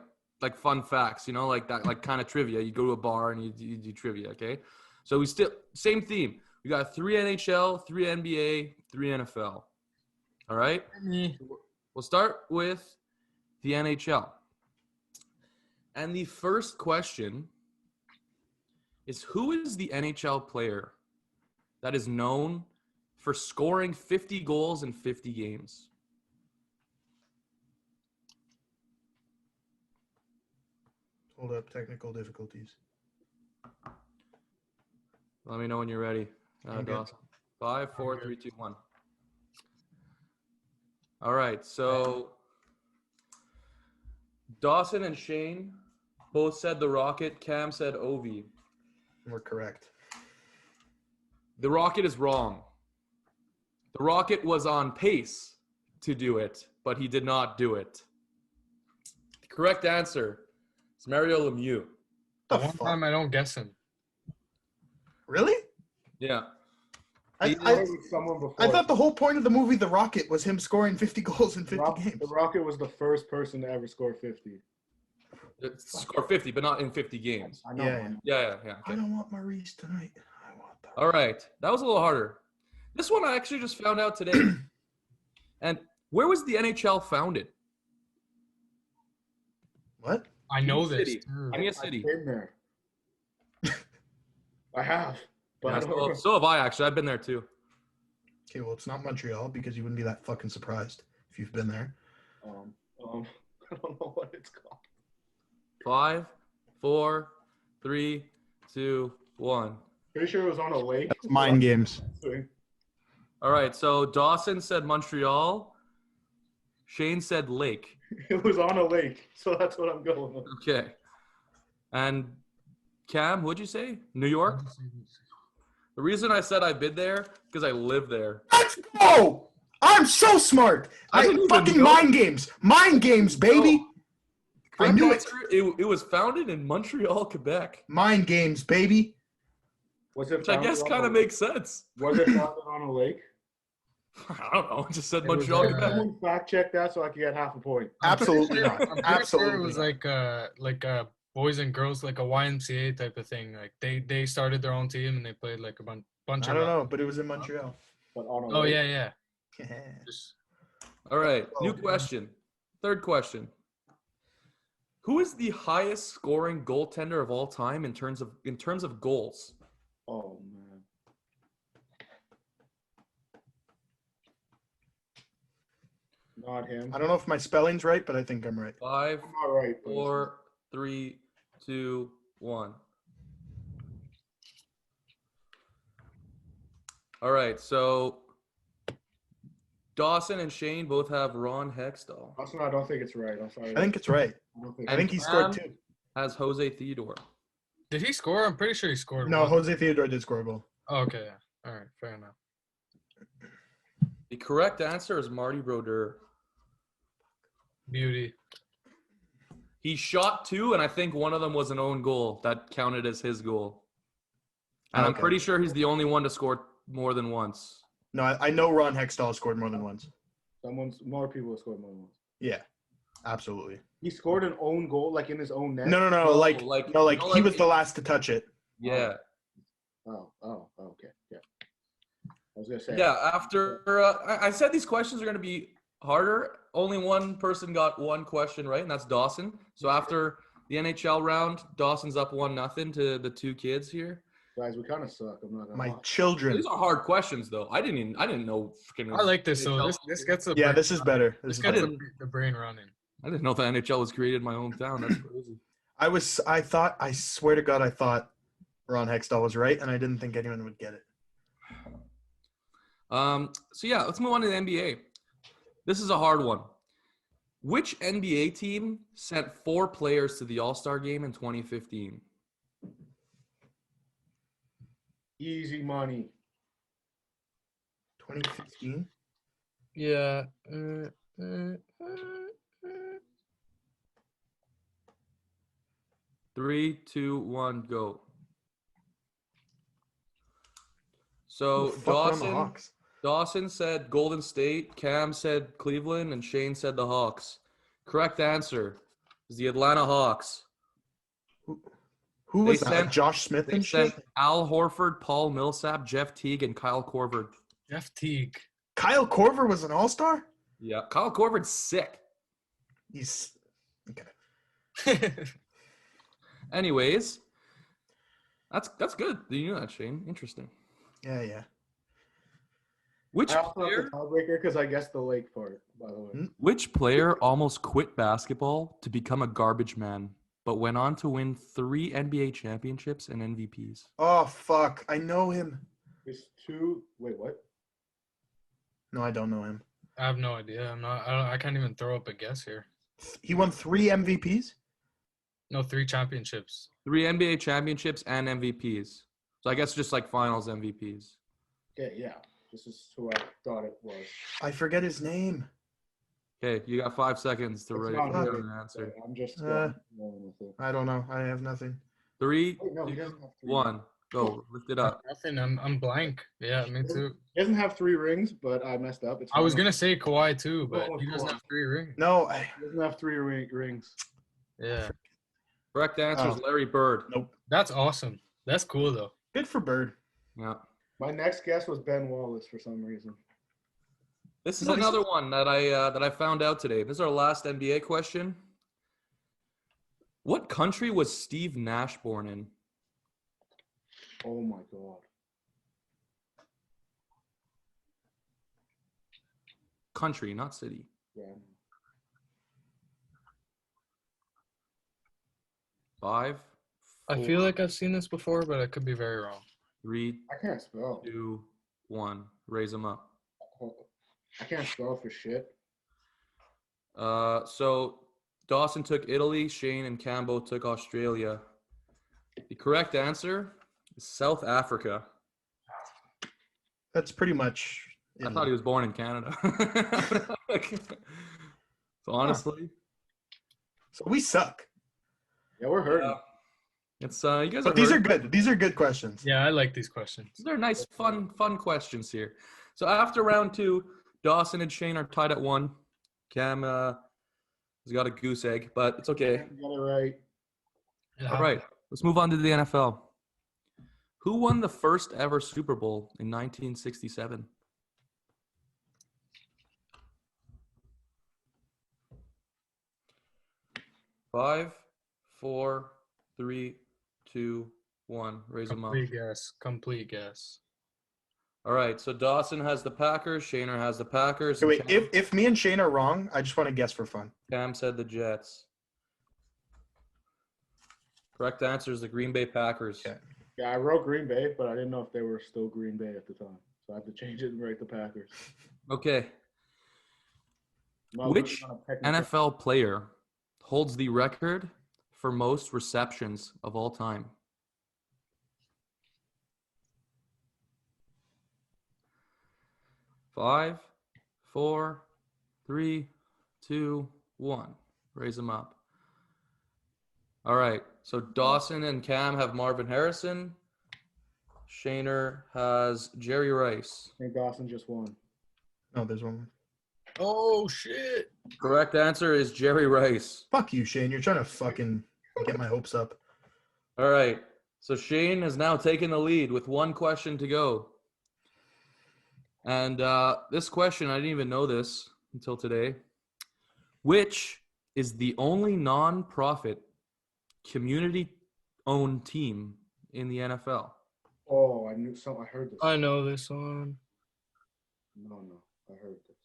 Speaker 1: fun facts. Like that, like kind of trivia. You go to a bar and you do trivia. Okay. So we still same theme. We got 3 NHL, 3 NBA, 3 NFL. All right. We'll start with the NHL. And the first question is, who is the NHL player that is known for scoring 50 goals in 50 games?
Speaker 2: Hold up, technical difficulties.
Speaker 1: Let me know when you're ready. Dawson. 5, 4, 3, 2, 1. All right, so Dawson and Shane both said the Rocket. Cam said Ovi.
Speaker 2: We're correct.
Speaker 1: The Rocket is wrong. The Rocket was on pace to do it, but he did not do it. The correct answer is Mario Lemieux.
Speaker 3: One time I don't guess him.
Speaker 2: Really?
Speaker 1: Yeah.
Speaker 2: I thought the whole point of the movie The Rocket was him scoring 50 goals in 50 games.
Speaker 4: The Rocket was the first person to ever score 50.
Speaker 1: Score 50, but not in 50 games.
Speaker 4: I know.
Speaker 1: Yeah. Okay.
Speaker 2: I don't want Maurice tonight. I want that.
Speaker 1: All right. That was a little harder. This one I actually just found out today. And where was the NHL founded?
Speaker 2: What?
Speaker 3: I know this.
Speaker 1: City. Give me a city.
Speaker 4: I've been there. I have. But
Speaker 1: Yeah,
Speaker 4: I don't know.
Speaker 1: so have I, actually. I've been there, too.
Speaker 2: Okay, well, it's not Montreal because you wouldn't be that fucking surprised if you've been there.
Speaker 4: I don't know what it's called.
Speaker 1: 5, 4, 3, 2, 1.
Speaker 4: Pretty sure it was on a lake.
Speaker 2: Mind games.
Speaker 1: All right, so Dawson said Montreal. Shane said Lake.
Speaker 4: It was on a lake, so that's what I'm going with.
Speaker 1: Okay. And Cam, what'd you say? New York? The reason I said I've been there because I live there.
Speaker 2: Let's go! I'm so smart.
Speaker 1: I didn't even
Speaker 2: Fucking
Speaker 1: know.
Speaker 2: mind games, baby. I
Speaker 1: Correct
Speaker 2: knew it.
Speaker 1: answer, it was founded in Montreal, Quebec.
Speaker 2: Mind games, baby.
Speaker 4: Was it
Speaker 1: Which I guess
Speaker 4: founded on
Speaker 1: kind
Speaker 4: a
Speaker 1: of
Speaker 4: lake?
Speaker 1: makes sense.
Speaker 4: Was it founded on a lake?
Speaker 1: I don't know. I just said
Speaker 3: It was,
Speaker 1: Montreal, Quebec.
Speaker 4: Someone fact check that so I can get half a point.
Speaker 2: Absolutely
Speaker 3: I'm
Speaker 2: not.
Speaker 3: pretty sure
Speaker 2: Absolutely
Speaker 3: it was
Speaker 2: not.
Speaker 3: like a boys and girls, like a YMCA type of thing. Like they started their own team and they played like a bunch
Speaker 2: I
Speaker 3: of.
Speaker 2: don't know, but it was in Montreal.
Speaker 4: But on a
Speaker 3: Oh
Speaker 4: lake.
Speaker 3: yeah. Just,
Speaker 1: All right, new question. Third question. Who is the highest scoring goaltender of all time in terms of goals?
Speaker 4: Oh man. Not him.
Speaker 2: I don't know if my spelling's right, but I think I'm right.
Speaker 1: 5,
Speaker 4: I'm not right. but
Speaker 1: 4, 3, 2, 1. All right, so Dawson and Shane both have Ron Hextall.
Speaker 4: Also, I don't think it's right. I'm sorry.
Speaker 2: I think it's right. I think he scored
Speaker 1: Cam
Speaker 2: 2.
Speaker 1: has Jose Theodore.
Speaker 3: did he score? I'm pretty sure he scored.
Speaker 2: No,
Speaker 3: one.
Speaker 2: Jose Theodore did score a goal.
Speaker 3: Oh, okay. Yeah. All right. Fair enough.
Speaker 1: The correct answer is Marty Brodeur.
Speaker 3: Beauty.
Speaker 1: He shot 2, and I think one of them was an own goal that counted as his goal. And I'm
Speaker 2: Okay.
Speaker 1: pretty sure he's the only one to score more than once.
Speaker 2: No, I know Ron Hextall scored more than once.
Speaker 4: More people have scored more than once.
Speaker 2: Yeah, absolutely.
Speaker 4: He scored an own goal, like in his own net.
Speaker 2: No,
Speaker 1: No,
Speaker 2: like
Speaker 1: like-
Speaker 2: no, like
Speaker 1: no,
Speaker 2: he
Speaker 1: like-
Speaker 2: was the last to touch it.
Speaker 1: Yeah.
Speaker 4: Oh, okay, yeah. I was gonna say.
Speaker 1: Yeah, after I said these questions are going to be harder. Only one person got one question right, and that's Dawson. So after the NHL round, Dawson's up 1-0 to the two kids here.
Speaker 4: Guys, we kind of suck. I'm not gonna
Speaker 2: My
Speaker 4: lie.
Speaker 2: children.
Speaker 1: These are hard questions, though. I didn't know. Freaking
Speaker 3: I like this. So this gets the
Speaker 2: Yeah,
Speaker 3: brain,
Speaker 2: this is better. This
Speaker 3: this
Speaker 2: is
Speaker 3: gets
Speaker 2: better.
Speaker 3: the brain running.
Speaker 1: I didn't know the NHL was created in my hometown. That's crazy.
Speaker 2: I swear to God, I thought Ron Hextall was right, and I didn't think anyone would get it.
Speaker 1: So yeah, let's move on to the NBA. This is a hard one. Which NBA team sent 4 players to the All-Star game in 2015?
Speaker 4: Easy money.
Speaker 2: 2015.
Speaker 3: Yeah.
Speaker 1: 3, 2, 1, go. So
Speaker 2: Who the fuck run the Hawks?
Speaker 1: Dawson said Golden State, Cam said Cleveland, and Shane said the Hawks. Correct answer is the Atlanta Hawks.
Speaker 2: Who was
Speaker 1: They
Speaker 2: that?
Speaker 1: sent-
Speaker 2: Like Josh Smith
Speaker 1: They
Speaker 2: and
Speaker 1: sent
Speaker 2: shit?
Speaker 1: Al Horford, Paul Millsap, Jeff Teague, and Kyle Korver.
Speaker 3: Jeff Teague.
Speaker 2: Kyle Korver was an all-star?
Speaker 1: Yeah, Kyle Korver's sick.
Speaker 2: He's okay.
Speaker 1: Anyways, that's good. You know that, Shane. Interesting.
Speaker 2: Yeah.
Speaker 1: Which
Speaker 4: I also have
Speaker 1: player?
Speaker 4: the tiebreaker because I guessed the lake part, by the way.
Speaker 1: Which player almost quit basketball to become a garbage man, but went on to win 3 NBA championships and MVPs?
Speaker 2: Oh fuck, I know him.
Speaker 4: It's 2. Wait, what?
Speaker 2: No, I don't know him.
Speaker 3: I have no idea. I can't even throw up a guess here.
Speaker 2: He won 3 MVPs.
Speaker 3: No, 3 championships.
Speaker 1: 3 NBA championships and MVPs. So I guess just like finals MVPs.
Speaker 4: Okay, yeah. This is who I thought it was.
Speaker 2: I forget his name.
Speaker 1: Okay, you got 5 seconds to
Speaker 4: It's
Speaker 1: write
Speaker 4: not
Speaker 1: down
Speaker 4: really-
Speaker 1: an answer.
Speaker 4: I'm just
Speaker 2: Uh,
Speaker 4: going with it.
Speaker 2: I don't know. I have nothing.
Speaker 1: 3,
Speaker 4: Wait, no, he
Speaker 1: 2,
Speaker 4: doesn't have 3.
Speaker 1: 1. Go. Lift it up.
Speaker 3: Nothing. I'm blank. Yeah, me too.
Speaker 4: He doesn't have 3 rings, but I messed up. It's
Speaker 3: I was
Speaker 4: fine.
Speaker 3: gonna say Kawhi too, but
Speaker 4: Oh,
Speaker 3: he doesn't
Speaker 4: Kawhi.
Speaker 3: have 3 rings.
Speaker 2: No,
Speaker 4: He doesn't have 3 rings.
Speaker 3: Yeah,
Speaker 1: Correct answer is
Speaker 2: Oh.
Speaker 1: Larry Bird.
Speaker 2: nope.
Speaker 3: that's awesome. That's cool though.
Speaker 2: Good for Bird.
Speaker 1: Yeah.
Speaker 4: My next guess was Ben Wallace for some reason.
Speaker 1: This is
Speaker 2: No,
Speaker 1: another one that I found out today. This is our last NBA question. What country was Steve Nash born in?
Speaker 4: Oh my god.
Speaker 1: Country, not city.
Speaker 4: Yeah.
Speaker 1: 5,
Speaker 3: I
Speaker 1: 4,
Speaker 3: feel like I've seen this before, but I could be very wrong.
Speaker 1: 3,
Speaker 4: I can't spell.
Speaker 1: 2, 1. Raise them up.
Speaker 4: I can't spell for shit.
Speaker 1: So Dawson took Italy, Shane and Cambo took Australia. The correct answer is South Africa.
Speaker 2: That's pretty much.
Speaker 1: I thought he was born in Canada. So honestly,
Speaker 2: So we suck.
Speaker 4: Yeah, we're hurting.
Speaker 1: it's you guys are.
Speaker 2: But these are
Speaker 1: hurting.
Speaker 2: good. These are good questions.
Speaker 3: Yeah, I like these questions.
Speaker 1: They're nice, fun questions here. So after round 2, Dawson and Shane are tied at 1. Cam has got a goose egg, but it's okay.
Speaker 4: You got it right.
Speaker 1: All right, let's move on to the NFL. Who won the first ever Super Bowl in 1967? Five, 4, 3, 2, 1. Raise them up.
Speaker 3: Complete guess.
Speaker 1: All right, so Dawson has the Packers. Shaner has the Packers.
Speaker 2: Okay, wait,
Speaker 1: Cam,
Speaker 2: if me and Shane are wrong, I just want to guess for fun.
Speaker 1: Cam said the Jets. Correct answer is the Green Bay Packers.
Speaker 2: Okay.
Speaker 4: Yeah, I wrote Green Bay, but I didn't know if they were still Green Bay at the time. So I had to change it and write the Packers.
Speaker 1: Okay.
Speaker 4: Not
Speaker 1: Which
Speaker 4: looking on a technical-
Speaker 1: NFL player holds the record for most receptions of all time? Five, 4, 3, 2, 1. Raise them up. All right. So Dawson and Cam have Marvin Harrison. Shaner has Jerry Rice.
Speaker 4: I think Dawson just won.
Speaker 2: No, there's one more.
Speaker 3: Oh shit!
Speaker 1: Correct answer is Jerry Rice.
Speaker 2: Fuck you, Shane. You're trying to fucking get my hopes up.
Speaker 1: All right. So Shane has now taken the lead with one question to go. And this question, I didn't even know this until today. Which is the only non-profit community-owned team in the NFL?
Speaker 4: Oh, I knew some. I heard this.
Speaker 3: I know this one.
Speaker 4: No, I heard this.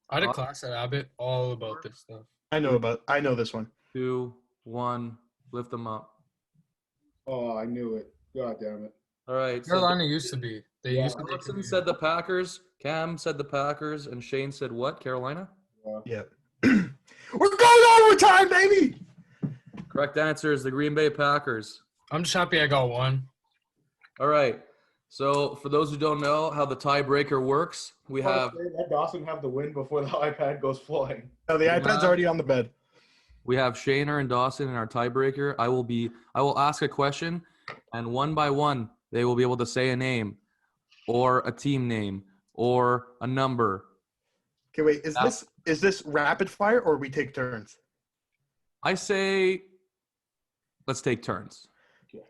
Speaker 3: I had a class at Abbott all about this stuff.
Speaker 2: I know this one.
Speaker 1: 2, 1, lift them up.
Speaker 4: Oh, I knew it. God damn it.
Speaker 1: All right. So
Speaker 3: Carolina used to be. They
Speaker 4: Yeah.
Speaker 3: used to be.
Speaker 1: Dawson said the Packers, Cam said the Packers, and Shane said what? Carolina?
Speaker 2: Yeah. We're going overtime, baby.
Speaker 1: Correct answer is the Green Bay Packers.
Speaker 3: I'm just happy I got one.
Speaker 1: All right. So for those who don't know how the tiebreaker works, we have
Speaker 4: Let Dawson have the win before the iPad goes flying.
Speaker 2: No, the iPad's already on the bed.
Speaker 1: Shaner and Dawson in our tiebreaker. I will ask a question, and one by one they will be able to say a name, or a team name, or a number.
Speaker 2: Okay, wait. Is this rapid fire or we take turns?
Speaker 1: I say, let's take turns.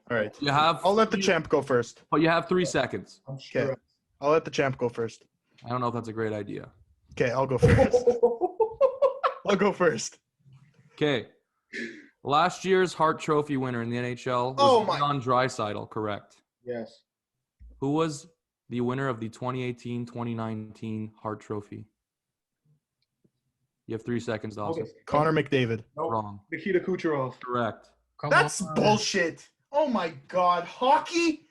Speaker 2: All right.
Speaker 1: You have.
Speaker 2: I'll let the champ go first.
Speaker 1: But you have 3 seconds.
Speaker 4: I'm sure.
Speaker 2: Okay. I'll let the champ go first.
Speaker 1: I don't know if that's a great idea.
Speaker 2: Okay, I'll go first. I'll go first.
Speaker 1: Okay. Last year's Hart Trophy winner in the NHL
Speaker 2: Oh
Speaker 1: was
Speaker 2: my-
Speaker 1: Leon Draisaitl, correct?
Speaker 4: Yes.
Speaker 1: Who was the winner of the 2018-2019 Hart Trophy? You have 3 seconds, Dawson.
Speaker 4: Okay.
Speaker 2: Connor McDavid.
Speaker 4: Nope.
Speaker 1: Wrong.
Speaker 4: Nikita Kucherov.
Speaker 1: Correct.
Speaker 3: Come
Speaker 2: That's
Speaker 3: on.
Speaker 2: bullshit. Oh my god. Hockey?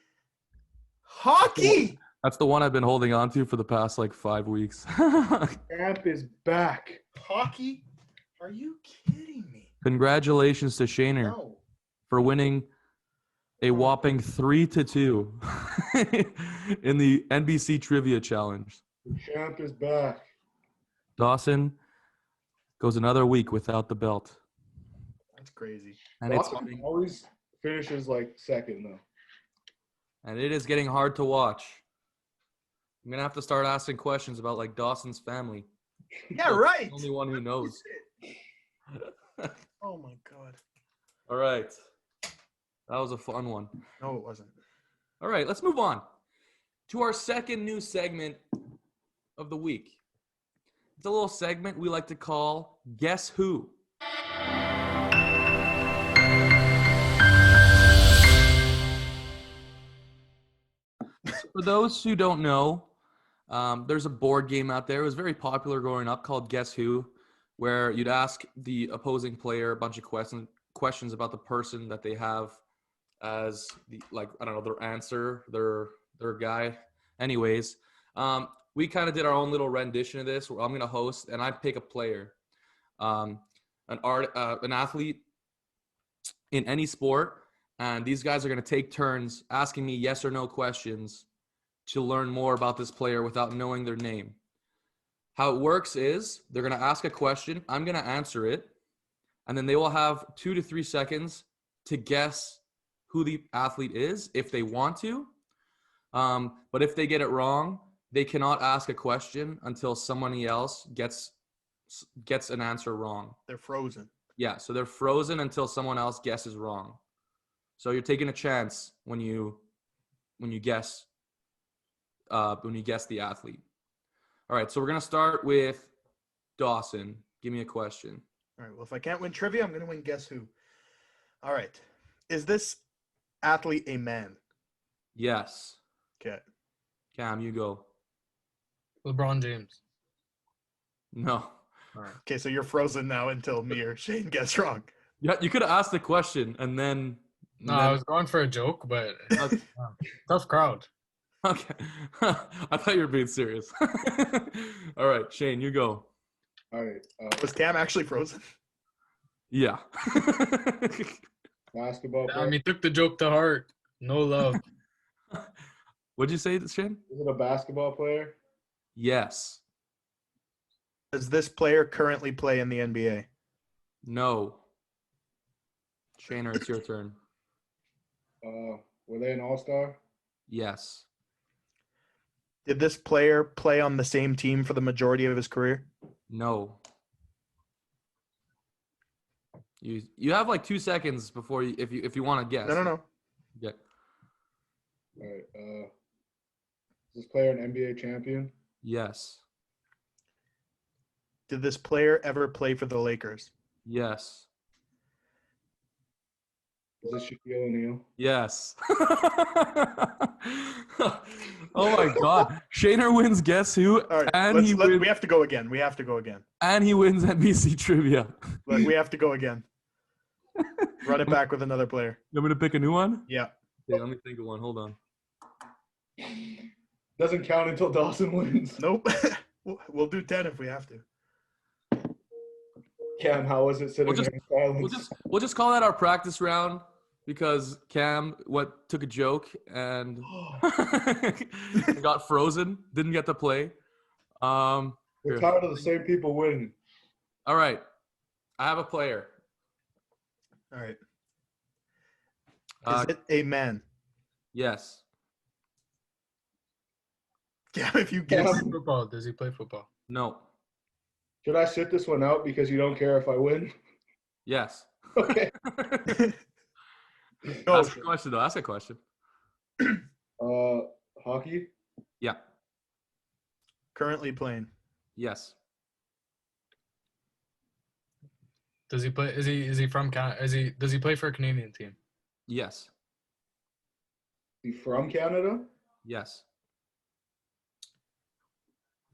Speaker 2: Hockey?
Speaker 1: That's the one I've been holding on to for the past 5 weeks.
Speaker 4: Champ is back.
Speaker 2: Hockey? Are you kidding me?
Speaker 1: Congratulations to Shaner
Speaker 2: No.
Speaker 1: for winning a whopping 3-2 in the NBC Trivia Challenge.
Speaker 4: The champ is back.
Speaker 1: Dawson goes another week without the belt.
Speaker 2: That's crazy.
Speaker 1: And it's
Speaker 4: Dawson always finishes second though.
Speaker 1: and it is getting hard to watch. I'm gonna have to start asking questions about Dawson's family.
Speaker 2: Yeah, right.
Speaker 1: The only one who knows.
Speaker 2: Oh my god.
Speaker 1: All right. That was a fun one.
Speaker 2: No, it wasn't.
Speaker 1: All right, let's move on to our second new segment of the week. It's a little segment we like to call Guess Who? For those who don't know, there's a board game out there. It was very popular growing up called Guess Who. where you'd ask the opposing player a bunch of questions about the person that they have as the, like, I don't know, their answer, their guy. Anyways, we kind of did our own little rendition of this where I'm gonna host and I pick a player, an athlete in any sport, and these guys are gonna take turns asking me yes or no questions to learn more about this player without knowing their name. How it works is they're going to ask a question. I'm going to answer it. And then they will have 2 to 3 seconds to guess who the athlete is if they want to. But if they get it wrong, they cannot ask a question until somebody else gets an answer wrong.
Speaker 2: They're frozen.
Speaker 1: Yeah, so they're frozen until someone else guesses wrong. So you're taking a chance when you guess the athlete. All right, so we're going to start with Dawson. Give me a question.
Speaker 2: All right, well, if I can't win trivia, I'm going to win Guess Who. All right. Is this athlete a man?
Speaker 1: Yes.
Speaker 2: Okay.
Speaker 1: Cam, you go.
Speaker 3: LeBron James.
Speaker 1: No.
Speaker 3: All right.
Speaker 2: Okay, so you're frozen now until me or Shane gets wrong.
Speaker 1: Yeah, you could have asked the question and then.
Speaker 3: No, I was going for a joke, but tough crowd.
Speaker 1: Okay. I thought you were being serious. All right, Shane, you go.
Speaker 4: All right.
Speaker 2: Was Cam actually frozen?
Speaker 1: Yeah.
Speaker 4: Basketball player.
Speaker 3: Damn, he took the joke to heart. No love.
Speaker 1: What'd you say, Shane?
Speaker 4: Is it a basketball player?
Speaker 1: Yes.
Speaker 2: Does this player currently play in the NBA?
Speaker 1: No. Shaner, it's your turn.
Speaker 4: Were they an all-star?
Speaker 1: Yes.
Speaker 2: Did this player play on the same team for the majority of his career?
Speaker 1: No. You have like 2 seconds before if you want to guess.
Speaker 2: No.
Speaker 1: Yeah.
Speaker 4: All right. Is this player an NBA champion?
Speaker 1: Yes.
Speaker 2: Did this player ever play for the Lakers?
Speaker 1: Yes.
Speaker 4: Is this Shaquille O'Neal?
Speaker 1: Yes. Oh my God! Shaner wins. Guess who?
Speaker 2: All right,
Speaker 1: And
Speaker 2: we have to go again.
Speaker 1: And he wins NBC trivia.
Speaker 2: We have to go again. Run it back with another player.
Speaker 1: You want me to pick a new one?
Speaker 2: Yeah.
Speaker 1: Okay, let me think of one. Hold on.
Speaker 4: Doesn't count until Dawson wins.
Speaker 2: Nope. We'll do 10 if we have to.
Speaker 4: Cam, how was it sitting there in silence?
Speaker 1: We'll just call that our practice round because Cam took a joke and got frozen, didn't get to play.
Speaker 4: We're tired of the same people winning.
Speaker 1: All right, I have a player.
Speaker 2: All right. Is it a man?
Speaker 1: Yes.
Speaker 2: Yeah, if you guess.
Speaker 3: Football. Does he play football?
Speaker 1: No.
Speaker 4: Should I sit this one out because you don't care if I win?
Speaker 1: Yes.
Speaker 4: Okay.
Speaker 1: Ask a question though. Ask a question.
Speaker 4: Hockey?
Speaker 1: Yeah.
Speaker 2: Currently playing.
Speaker 1: Yes.
Speaker 3: Does he play? Is he from Canada? Does he play for a Canadian team?
Speaker 1: Yes.
Speaker 4: He from Canada?
Speaker 1: Yes.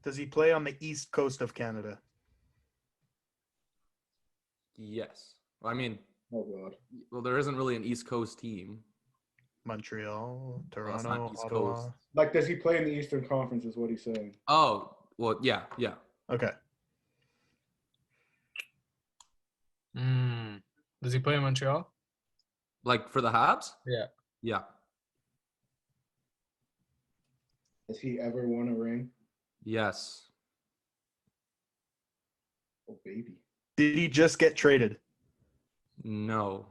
Speaker 2: Does he play on the east coast of Canada?
Speaker 1: Yes. Well, I mean,
Speaker 4: Oh God.
Speaker 1: well, there isn't really an East Coast team.
Speaker 2: Montreal,
Speaker 1: Well,
Speaker 2: Toronto,
Speaker 1: it's not East
Speaker 2: Ottawa.
Speaker 1: Coast.
Speaker 4: Like, does he play in the Eastern Conference is what he's saying.
Speaker 1: Oh, well, yeah.
Speaker 2: Okay.
Speaker 3: Does he play in Montreal?
Speaker 1: Like for the Habs?
Speaker 3: Yeah.
Speaker 1: Yeah.
Speaker 4: Has he ever won a ring?
Speaker 1: Yes.
Speaker 4: Oh, baby.
Speaker 2: Did he just get traded?
Speaker 1: No.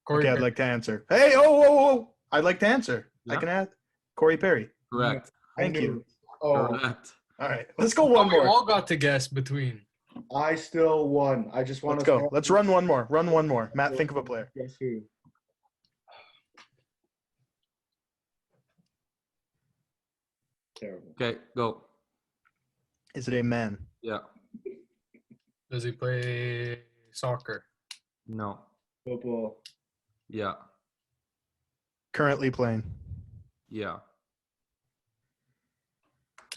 Speaker 3: Corey
Speaker 2: Okay, I'd
Speaker 3: Perry.
Speaker 2: like to answer. Hey, oh. I'd like to answer. I
Speaker 1: Yeah.
Speaker 2: can add Corey Perry.
Speaker 1: Correct.
Speaker 2: Thank
Speaker 4: I knew
Speaker 2: you.
Speaker 4: it. Oh,
Speaker 1: Correct.
Speaker 2: All right, let's go one
Speaker 3: We
Speaker 2: more.
Speaker 3: all got to guess between.
Speaker 4: I still won. I just want
Speaker 2: Let's
Speaker 4: to
Speaker 2: go. Let's run one more. Run one more. Matt, think of a player.
Speaker 4: Guess who? Terrible.
Speaker 1: Okay, go.
Speaker 2: Is it a man?
Speaker 1: Yeah.
Speaker 3: Does he play soccer?
Speaker 1: No.
Speaker 4: Football.
Speaker 1: Yeah.
Speaker 2: Currently playing.
Speaker 1: Yeah.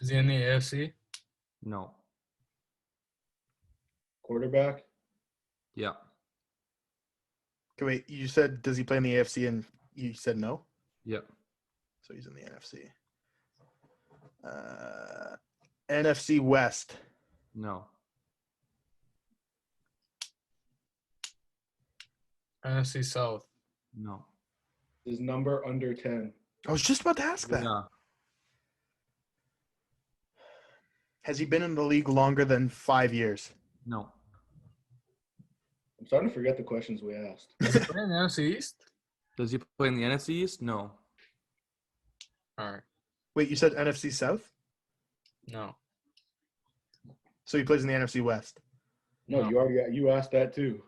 Speaker 3: Is he in the AFC?
Speaker 1: No.
Speaker 4: quarterback.
Speaker 1: Yeah.
Speaker 2: Okay, wait. You said, does he play in the AFC? And you said no?
Speaker 1: Yep.
Speaker 2: So he's in the NFC. NFC West.
Speaker 1: No.
Speaker 3: NFC South.
Speaker 1: No.
Speaker 4: His number under 10.
Speaker 2: I was just about to ask that.
Speaker 1: Yeah.
Speaker 2: Has he been in the league longer than 5 years?
Speaker 1: No.
Speaker 4: I'm starting to forget the questions we asked.
Speaker 3: Is he playing the NFC East?
Speaker 1: Does he play in the NFC East? No.
Speaker 3: All right.
Speaker 2: Wait, you said NFC South?
Speaker 3: No.
Speaker 2: So he plays in the NFC West.
Speaker 4: No,
Speaker 3: No.
Speaker 4: you asked that too.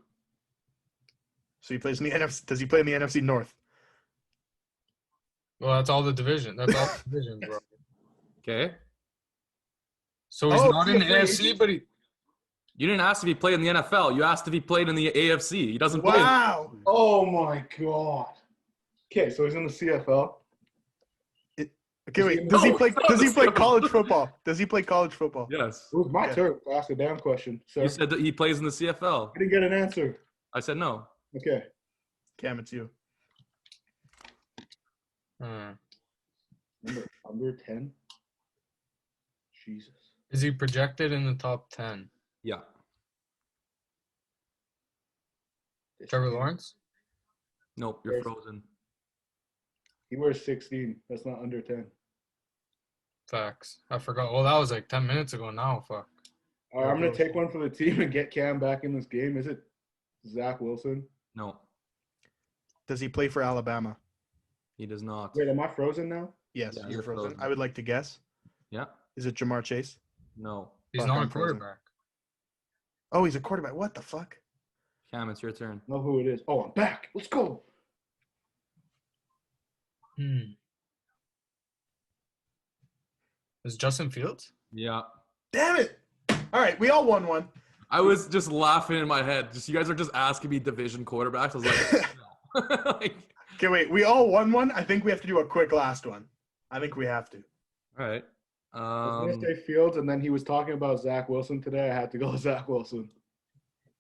Speaker 2: So he plays in the NFC. Does he play in the NFC North?
Speaker 3: Well, that's all the division. That's all the divisions, bro.
Speaker 1: Okay.
Speaker 3: So he's
Speaker 2: Oh,
Speaker 3: not in the
Speaker 2: yeah,
Speaker 3: AFC, but he.
Speaker 1: You didn't ask if he played in the NFL. You asked if he played in the AFC. He doesn't play.
Speaker 2: Wow.
Speaker 4: Oh my god. Okay, so he's in the CFL.
Speaker 2: Okay, wait.
Speaker 4: No,
Speaker 2: Does he play?
Speaker 1: it's not
Speaker 2: Does he
Speaker 1: the
Speaker 2: play
Speaker 1: same.
Speaker 2: college football? Does he play college football?
Speaker 1: Yes.
Speaker 4: It was my
Speaker 2: Okay.
Speaker 4: turn to ask a damn question. So
Speaker 1: You said that he plays in the CFL.
Speaker 4: I didn't get an answer.
Speaker 1: I said no.
Speaker 4: Okay.
Speaker 2: Cam, it's you.
Speaker 4: Under 10? Jesus.
Speaker 3: Is he projected in the top 10?
Speaker 1: Yeah.
Speaker 3: Trevor Lawrence?
Speaker 1: Nope. You're
Speaker 4: Yes.
Speaker 1: frozen.
Speaker 4: He wears 16. That's not under 10.
Speaker 3: Facts. I forgot. Well, that was like 10 minutes ago now. Fuck.
Speaker 4: All right, I'm going to take one for the team and get Cam back in this game. Is it Zach Wilson?
Speaker 1: No.
Speaker 2: Does he play for Alabama?
Speaker 1: He does not.
Speaker 4: Wait, am I frozen now?
Speaker 2: Yes,
Speaker 1: Yeah,
Speaker 2: you're
Speaker 1: you're
Speaker 2: frozen.
Speaker 1: frozen.
Speaker 2: I would like to guess.
Speaker 1: Yeah.
Speaker 2: Is it Jamar Chase?
Speaker 1: No.
Speaker 3: He's
Speaker 2: Fuck,
Speaker 3: not a
Speaker 2: I'm frozen.
Speaker 3: quarterback.
Speaker 2: Oh, he's a quarterback. What the fuck?
Speaker 1: Cam, it's your turn.
Speaker 4: I know who it is. Oh, I'm back. Let's go.
Speaker 3: Is Justin Fields?
Speaker 1: Yeah.
Speaker 2: Damn it! All right, we all won one.
Speaker 1: I was just laughing in my head. Just you guys are just asking me division quarterbacks. I was like, no. Like,
Speaker 2: Okay, wait. We all won one. I think we have to do a quick last one. I think we have to.
Speaker 1: all right.
Speaker 4: I was going to say Fields, and then he was talking about Zach Wilson today. I had to go with Zach Wilson.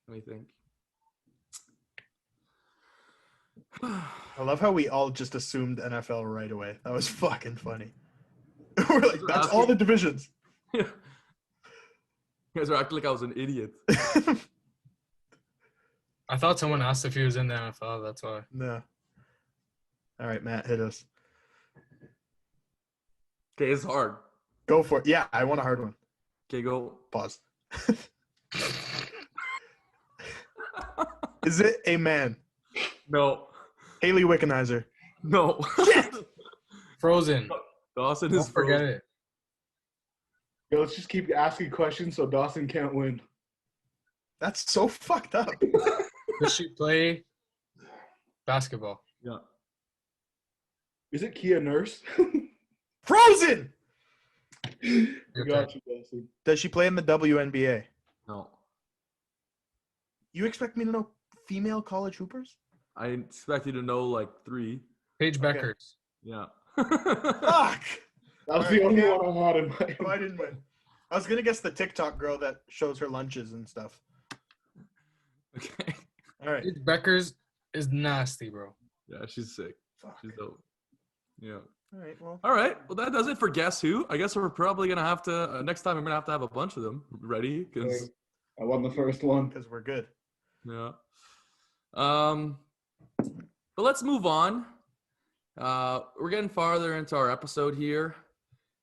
Speaker 1: Let me think.
Speaker 2: I love how we all just assumed NFL right away. That was fucking funny. We're like, that's all the divisions.
Speaker 1: You guys are acting like I was an idiot.
Speaker 3: I thought someone asked if he was in the NFL. That's why.
Speaker 2: No. All right, Matt, hit us.
Speaker 1: Okay, it's hard.
Speaker 2: Go for it. Yeah, I want a hard one.
Speaker 1: Okay, go.
Speaker 2: Pause. Is it a man?
Speaker 1: No.
Speaker 2: Haley Wickenheiser.
Speaker 1: No.
Speaker 3: Frozen.
Speaker 1: Dawson
Speaker 3: Don't
Speaker 1: is
Speaker 3: forget
Speaker 1: frozen.
Speaker 3: it.
Speaker 4: Yo, let's just keep asking questions so Dawson can't win.
Speaker 2: That's so fucked up.
Speaker 3: Does she play basketball?
Speaker 1: Yeah.
Speaker 4: Is it Kia Nurse?
Speaker 2: Frozen!
Speaker 3: Your
Speaker 4: Got
Speaker 3: turn.
Speaker 4: you, Dawson.
Speaker 2: Does she play in the WNBA?
Speaker 1: No.
Speaker 2: You expect me to know female college hoopers?
Speaker 1: I expect you to know like 3.
Speaker 3: Paige
Speaker 2: Okay.
Speaker 3: Beckers.
Speaker 1: Yeah.
Speaker 2: Fuck!
Speaker 4: That was
Speaker 2: All
Speaker 4: the
Speaker 2: right,
Speaker 4: only
Speaker 2: yeah.
Speaker 4: one I had in mind.
Speaker 2: No, I didn't win. I was going to guess the TikTok girl that shows her lunches and stuff.
Speaker 1: Okay.
Speaker 2: All right.
Speaker 3: Paige Beckers is nasty, bro.
Speaker 1: Yeah, she's sick.
Speaker 2: Fuck.
Speaker 1: She's dope. Yeah.
Speaker 2: All right, well.
Speaker 1: All right. Well, that does it for Guess Who. I guess we're probably going to have to, next time, we're going to have a bunch of them ready. Because,
Speaker 4: I won the first one.
Speaker 2: Because we're good.
Speaker 1: yeah. But let's move on. We're getting farther into our episode here.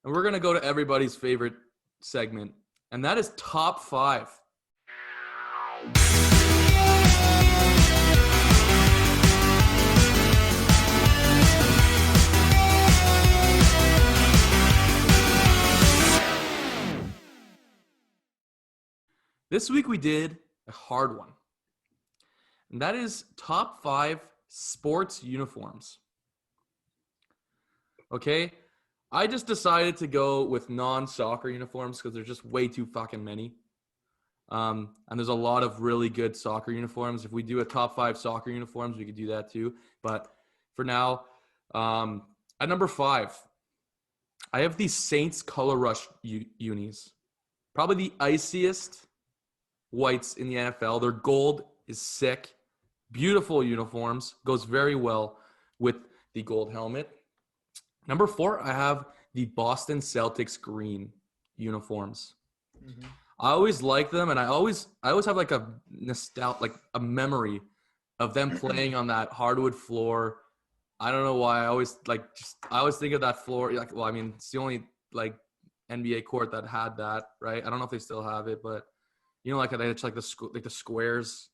Speaker 1: And we're going to go to everybody's favorite segment. And that is Top 5. This week we did a hard one. And that is top 5 sports uniforms. Okay? I just decided to go with non-soccer uniforms because there's just way too fucking many. And there's a lot of really good soccer uniforms. If we do a top 5 soccer uniforms, we could do that too. But for now, at number 5, I have the Saints Color Rush unis. Probably the iciest whites in the NFL. Their gold is sick. Beautiful uniforms. Goes very well with the gold helmet. Number 4, I have the Boston Celtics green uniforms.
Speaker 2: Mhm.
Speaker 1: I always like them, and I always have like a a memory of them playing on that hardwood floor. I don't know why. I always think of that floor. Like, well, I mean, it's the only like NBA court that had that, right? I don't know if they still have it, but like it's like the squares,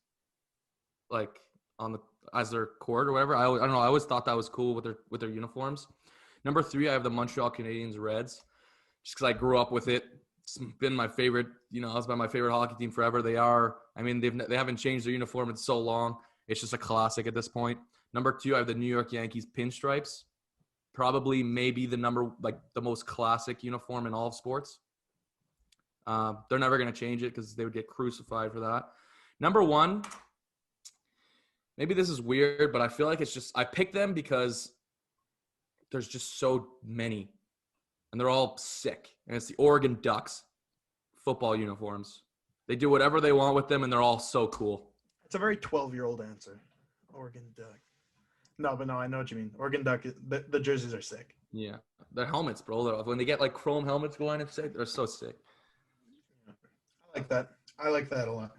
Speaker 1: like on the as their court or whatever. I don't know. I always thought that was cool with their uniforms. Number 3, I have the Montreal Canadiens Reds, just because I grew up with it. It's been my favorite. It's been my favorite hockey team forever. They are. I mean, they haven't changed their uniform in so long. It's just a classic at this point. Number 2, I have the New York Yankees pinstripes. Probably maybe the most classic uniform in all of sports. They're never going to change it because they would get crucified for that. Number 1, maybe this is weird, but I feel like I picked them because there's just so many. And they're all sick. And it's the Oregon Ducks football uniforms. They do whatever they want with them, and they're all so cool.
Speaker 2: It's a very 12-year-old answer. Oregon Duck. No, I know what you mean. Oregon Duck, the jerseys are sick.
Speaker 1: Yeah. Their helmets, bro. When they get like chrome helmets going, it's sick. They're so sick.
Speaker 2: I like that. I like that a lot.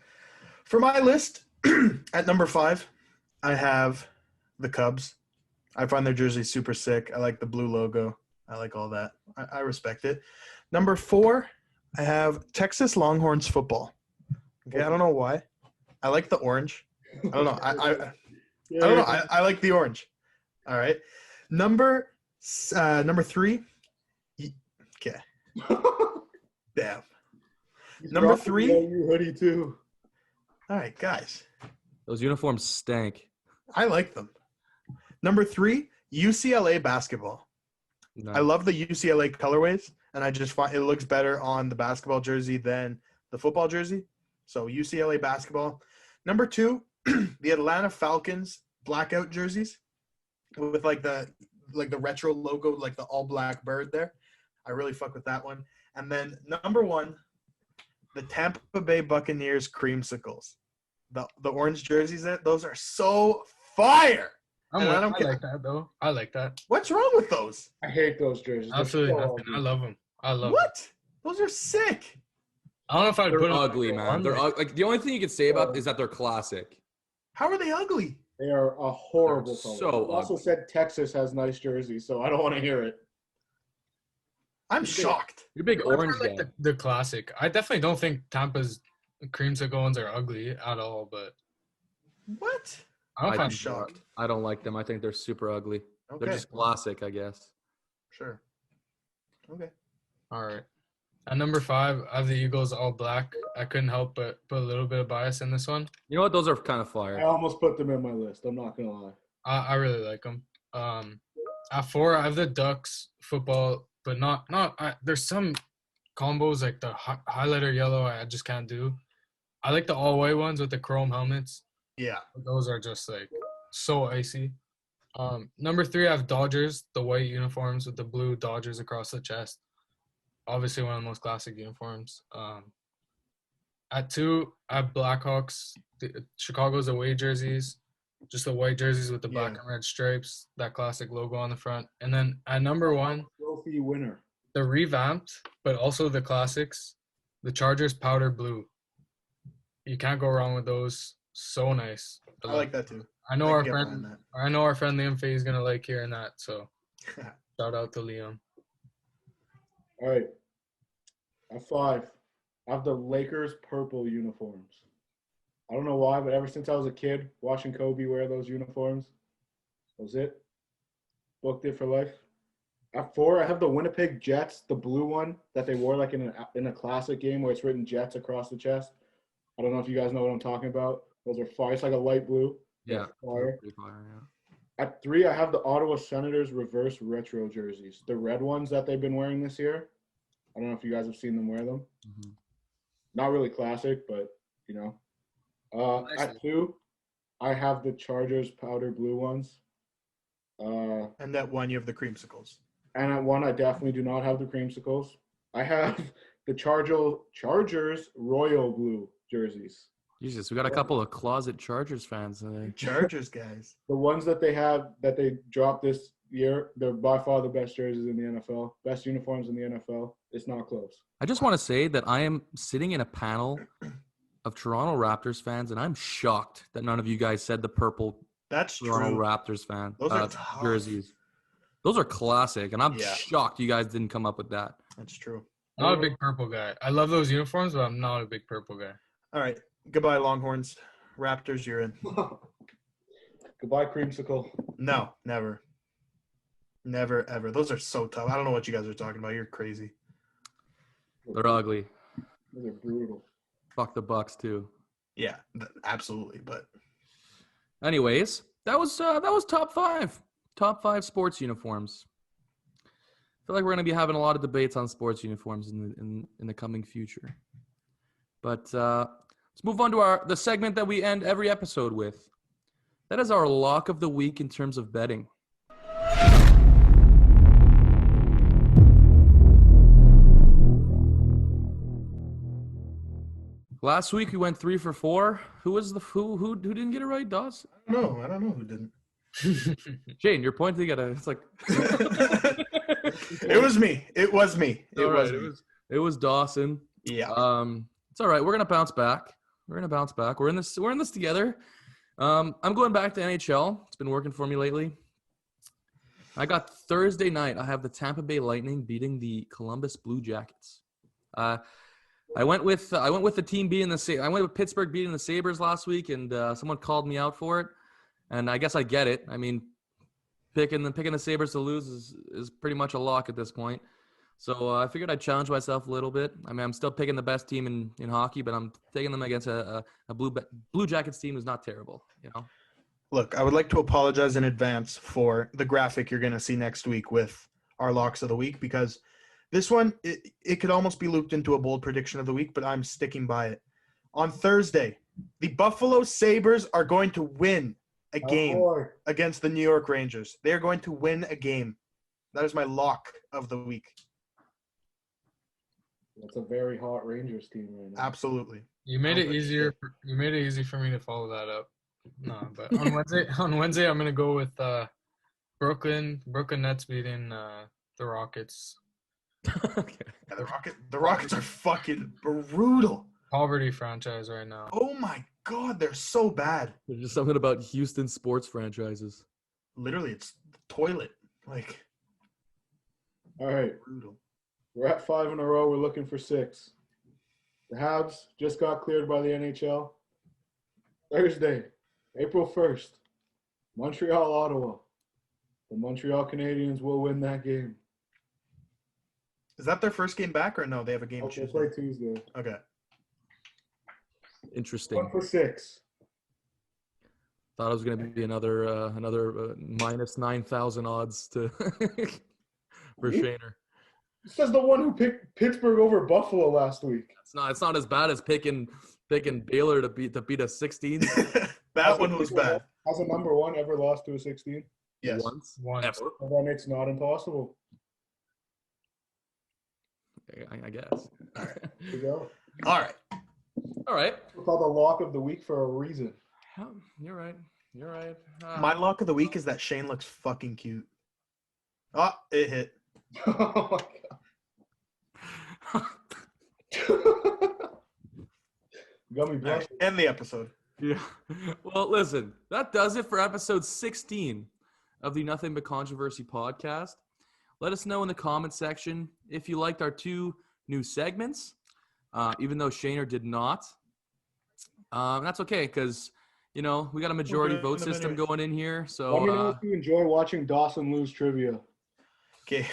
Speaker 2: For my list, at number 5, I have the Cubs. I find their jersey super sick. I like the blue logo. I like all that. I respect it. Number 4, I have Texas Longhorns football. Okay, I don't know why. I like the orange. I don't know. I don't know. I like the orange. All right. Number 3. Okay. Damn. Number 3.
Speaker 4: You hoodie too.
Speaker 2: All right, guys.
Speaker 1: Those uniforms stank.
Speaker 2: I like them. Number 3, UCLA basketball.
Speaker 1: No.
Speaker 2: I love the UCLA colorways, and I just find it looks better on the basketball jersey than the football jersey. So UCLA basketball. Number 2, the Atlanta Falcons blackout jerseys with like the retro logo, like the all black bird there. I really fuck with that one. And then number 1, the Tampa Bay Buccaneers creamsicles. The orange jerseys there, those are so fire.
Speaker 3: I like that though. I like that.
Speaker 2: What's wrong with those?
Speaker 4: I hate those jerseys.
Speaker 3: Absolutely
Speaker 4: They're so
Speaker 3: nothing.
Speaker 4: ugly.
Speaker 3: I love them. I love them.
Speaker 2: What? Those are sick.
Speaker 3: I don't know if I'd
Speaker 1: They're
Speaker 3: put them
Speaker 1: ugly, man. They're like the only thing you could say about is that they're classic.
Speaker 2: How are they ugly?
Speaker 4: They are a horrible
Speaker 1: They're
Speaker 4: color.
Speaker 1: so
Speaker 4: You also
Speaker 1: ugly.
Speaker 4: said Texas has nice jerseys, so I don't want to hear it.
Speaker 2: I'm shocked.
Speaker 1: You're a big
Speaker 3: I
Speaker 1: orange
Speaker 3: like
Speaker 1: guy.
Speaker 3: the classic. I definitely don't think Tampa's creamsicle ones are ugly at all, but
Speaker 2: What?
Speaker 3: I don't
Speaker 2: I'm
Speaker 3: find
Speaker 2: shocked.
Speaker 1: I don't like them. I think they're super ugly.
Speaker 2: Okay.
Speaker 1: They're just classic, I guess.
Speaker 2: Sure. Okay.
Speaker 3: All right. At number 5, I have the Eagles all black. I couldn't help but put a little bit of bias in this one.
Speaker 1: You know what? Those are kind of
Speaker 4: I
Speaker 1: fire.
Speaker 4: almost put them in my list. I'm not gonna lie.
Speaker 3: I really like them. At 4, I have the Ducks football, but there's some combos like the highlighter yellow I just can't do. I like the all white ones with the chrome helmets.
Speaker 2: Yeah.
Speaker 3: Those are just like so icy. Number 3, I have Dodgers, the white uniforms with the blue Dodgers across the chest. Obviously one of the most classic uniforms. At 2, I have Blackhawks, Chicago's away jerseys, just the white jerseys with the black and red stripes, that classic logo on the front. And then at number 1,
Speaker 4: Trophy winner.
Speaker 3: the revamped, but also the classics, the Chargers powder blue. You can't go wrong with those. So nice.
Speaker 2: I like that too.
Speaker 3: I know
Speaker 2: I
Speaker 3: our
Speaker 2: can get
Speaker 3: friend.
Speaker 2: behind
Speaker 3: I know our friend Liam Faye is gonna like hearing that. So shout out to Liam.
Speaker 4: All right. At 5, I have the Lakers purple uniforms. I don't know why, but ever since I was a kid, watching Kobe wear those uniforms, that was it. Booked it for life. At 4, I have the Winnipeg Jets, the blue one that they wore like in a classic game where it's written Jets across the chest. I don't know if you guys know what I'm talking about. Those are fire. It's like a light blue.
Speaker 1: Yeah.
Speaker 4: Fire.
Speaker 1: Pretty fire, yeah.
Speaker 4: At 3, I have the Ottawa Senators reverse retro jerseys, the red ones that they've been wearing this year. I don't know if you guys have seen them wear them.
Speaker 1: Mhm.
Speaker 4: Not really classic, but you know. At 2, I have the Chargers powder blue ones.
Speaker 2: And that 1, you have the creamsicles.
Speaker 4: And at 1, I definitely do not have the creamsicles. I have the Chargers royal blue jerseys.
Speaker 1: Jesus, we got a couple of closet Chargers fans.
Speaker 2: Chargers guys.
Speaker 4: The ones that they dropped this year, they're by far the best jerseys in the NFL, best uniforms in the NFL. It's not close.
Speaker 1: I just want to say that I am sitting in a panel of Toronto Raptors fans, and I'm shocked that none of you guys said the purple
Speaker 2: That's
Speaker 1: Toronto
Speaker 2: true.
Speaker 1: Raptors fan
Speaker 2: Those are tough.
Speaker 1: jerseys. Those are classic, and I'm
Speaker 2: Yeah.
Speaker 1: shocked you guys didn't come up with that.
Speaker 2: That's true.
Speaker 3: I'm not a big purple guy. I love those uniforms, but I'm not a big purple guy.
Speaker 2: All right. Goodbye, Longhorns. Raptors, you're in.
Speaker 4: Goodbye, creamsicle.
Speaker 2: No, never. Never, ever. Those are so tough. I don't know what you guys are talking about. You're crazy.
Speaker 1: They're ugly.
Speaker 4: Those are brutal.
Speaker 1: Fuck the Bucks too.
Speaker 2: Yeah, absolutely. But
Speaker 1: Anyways, that was top five sports uniforms. I feel like we're gonna be having a lot of debates on sports uniforms in the coming future. But let's move on to the segment that we end every episode with. That is our lock of the week in terms of betting. Last week we went 3 for 4. Who didn't get it right, Dawes?
Speaker 2: I don't know who didn't.
Speaker 1: Jane, you're pointing at it's like
Speaker 2: It was me. It was me.
Speaker 1: It was Dawson.
Speaker 2: Yeah.
Speaker 1: It's all right. We're gonna bounce back. We're in this together. I'm going back to NHL. It's been working for me lately. I got Thursday night. I have the Tampa Bay Lightning beating the Columbus Blue Jackets. I went with the team beating I went with Pittsburgh beating the Sabres last week, and someone called me out for it. And I guess I get it. I mean, picking the Sabres to lose is pretty much a lock at this point. So I figured I'd challenge myself a little bit. I mean, I'm still picking the best team in hockey, but I'm taking them against a Blue Jackets team who's not terrible, you know?
Speaker 2: Look, I would like to apologize in advance for the graphic you're going to see next week with our locks of the week, because this one, it could almost be looped into a bold prediction of the week, but I'm sticking by it. On Thursday, the Buffalo Sabres are going to win a game against the New York Rangers. They are going to win a game. That is my lock of the week.
Speaker 4: That's a very hot Rangers team right now.
Speaker 2: Absolutely.
Speaker 3: You made it easier. You made it easy for me to follow that up. No, but on Wednesday, I'm gonna go with Brooklyn Nets beating the Rockets.
Speaker 1: Okay.
Speaker 2: Yeah, the Rockets are fucking brutal.
Speaker 3: Poverty franchise right now.
Speaker 2: Oh my God, they're so bad.
Speaker 1: There's just something about Houston sports franchises.
Speaker 2: Literally, it's the toilet. Like,
Speaker 4: All right.
Speaker 2: brutal.
Speaker 4: We're at 5 in a row. We're looking for 6. The Habs just got cleared by the NHL. Thursday, April 1st, Montreal, Ottawa. The Montreal Canadiens will win that game.
Speaker 2: Is that their first game back or no? They have a game
Speaker 4: Okay,
Speaker 2: Tuesday.
Speaker 4: play Tuesday.
Speaker 2: Okay.
Speaker 1: Interesting.
Speaker 4: 1 for 6.
Speaker 1: Thought it was going to be another minus 9,000 odds to for Shaner.
Speaker 4: This is the one who picked Pittsburgh over Buffalo last week.
Speaker 1: It's not as bad as picking Baylor to beat a 16
Speaker 2: That one was bad.
Speaker 4: Has a number 1 ever lost to a 16?
Speaker 2: Yes.
Speaker 1: once.
Speaker 3: Ever.
Speaker 4: And then it's not impossible.
Speaker 1: I guess.
Speaker 4: There you go.
Speaker 2: All right.
Speaker 1: All right.
Speaker 4: It's called the lock of the week for a reason.
Speaker 1: You're right.
Speaker 2: My lock of the week is that Shane looks fucking cute. Oh, it hit.
Speaker 4: Oh my God. Got me
Speaker 2: All right,
Speaker 4: blushing.
Speaker 2: end the episode.
Speaker 1: Yeah. Well, listen, that does it for episode 16 of the Nothing But Controversy podcast. Let us know in the comment section if you liked our 2 new segments, even though Shaner did not. That's okay, because, we got a majority vote system going in here. So
Speaker 4: Let me know if you enjoy watching Dawson lose trivia.
Speaker 2: Okay.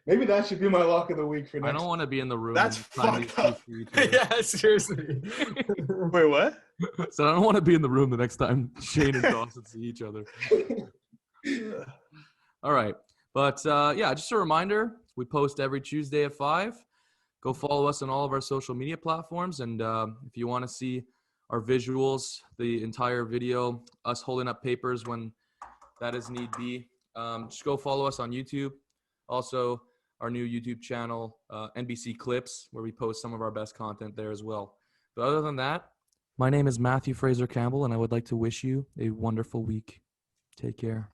Speaker 4: Maybe that should be my lock of the week for
Speaker 1: I
Speaker 4: next.
Speaker 1: don't want to be in the room.
Speaker 2: That's
Speaker 1: anytime
Speaker 2: fucked
Speaker 1: these
Speaker 2: up.
Speaker 1: two see each other.
Speaker 3: Yeah, seriously.
Speaker 2: Wait, what?
Speaker 1: So I don't want to be in the room the next time Shane and Dawson see each other. All right. But, just a reminder, we post every Tuesday at 5. Go follow us on all of our social media platforms. And if you want to see our visuals, the entire video, us holding up papers when that is need be, just go follow us on YouTube. Also, our new YouTube channel, NBC Clips, where we post some of our best content there as well. But other than that, my name is Matthew Fraser Campbell, and I would like to wish you a wonderful week. Take care.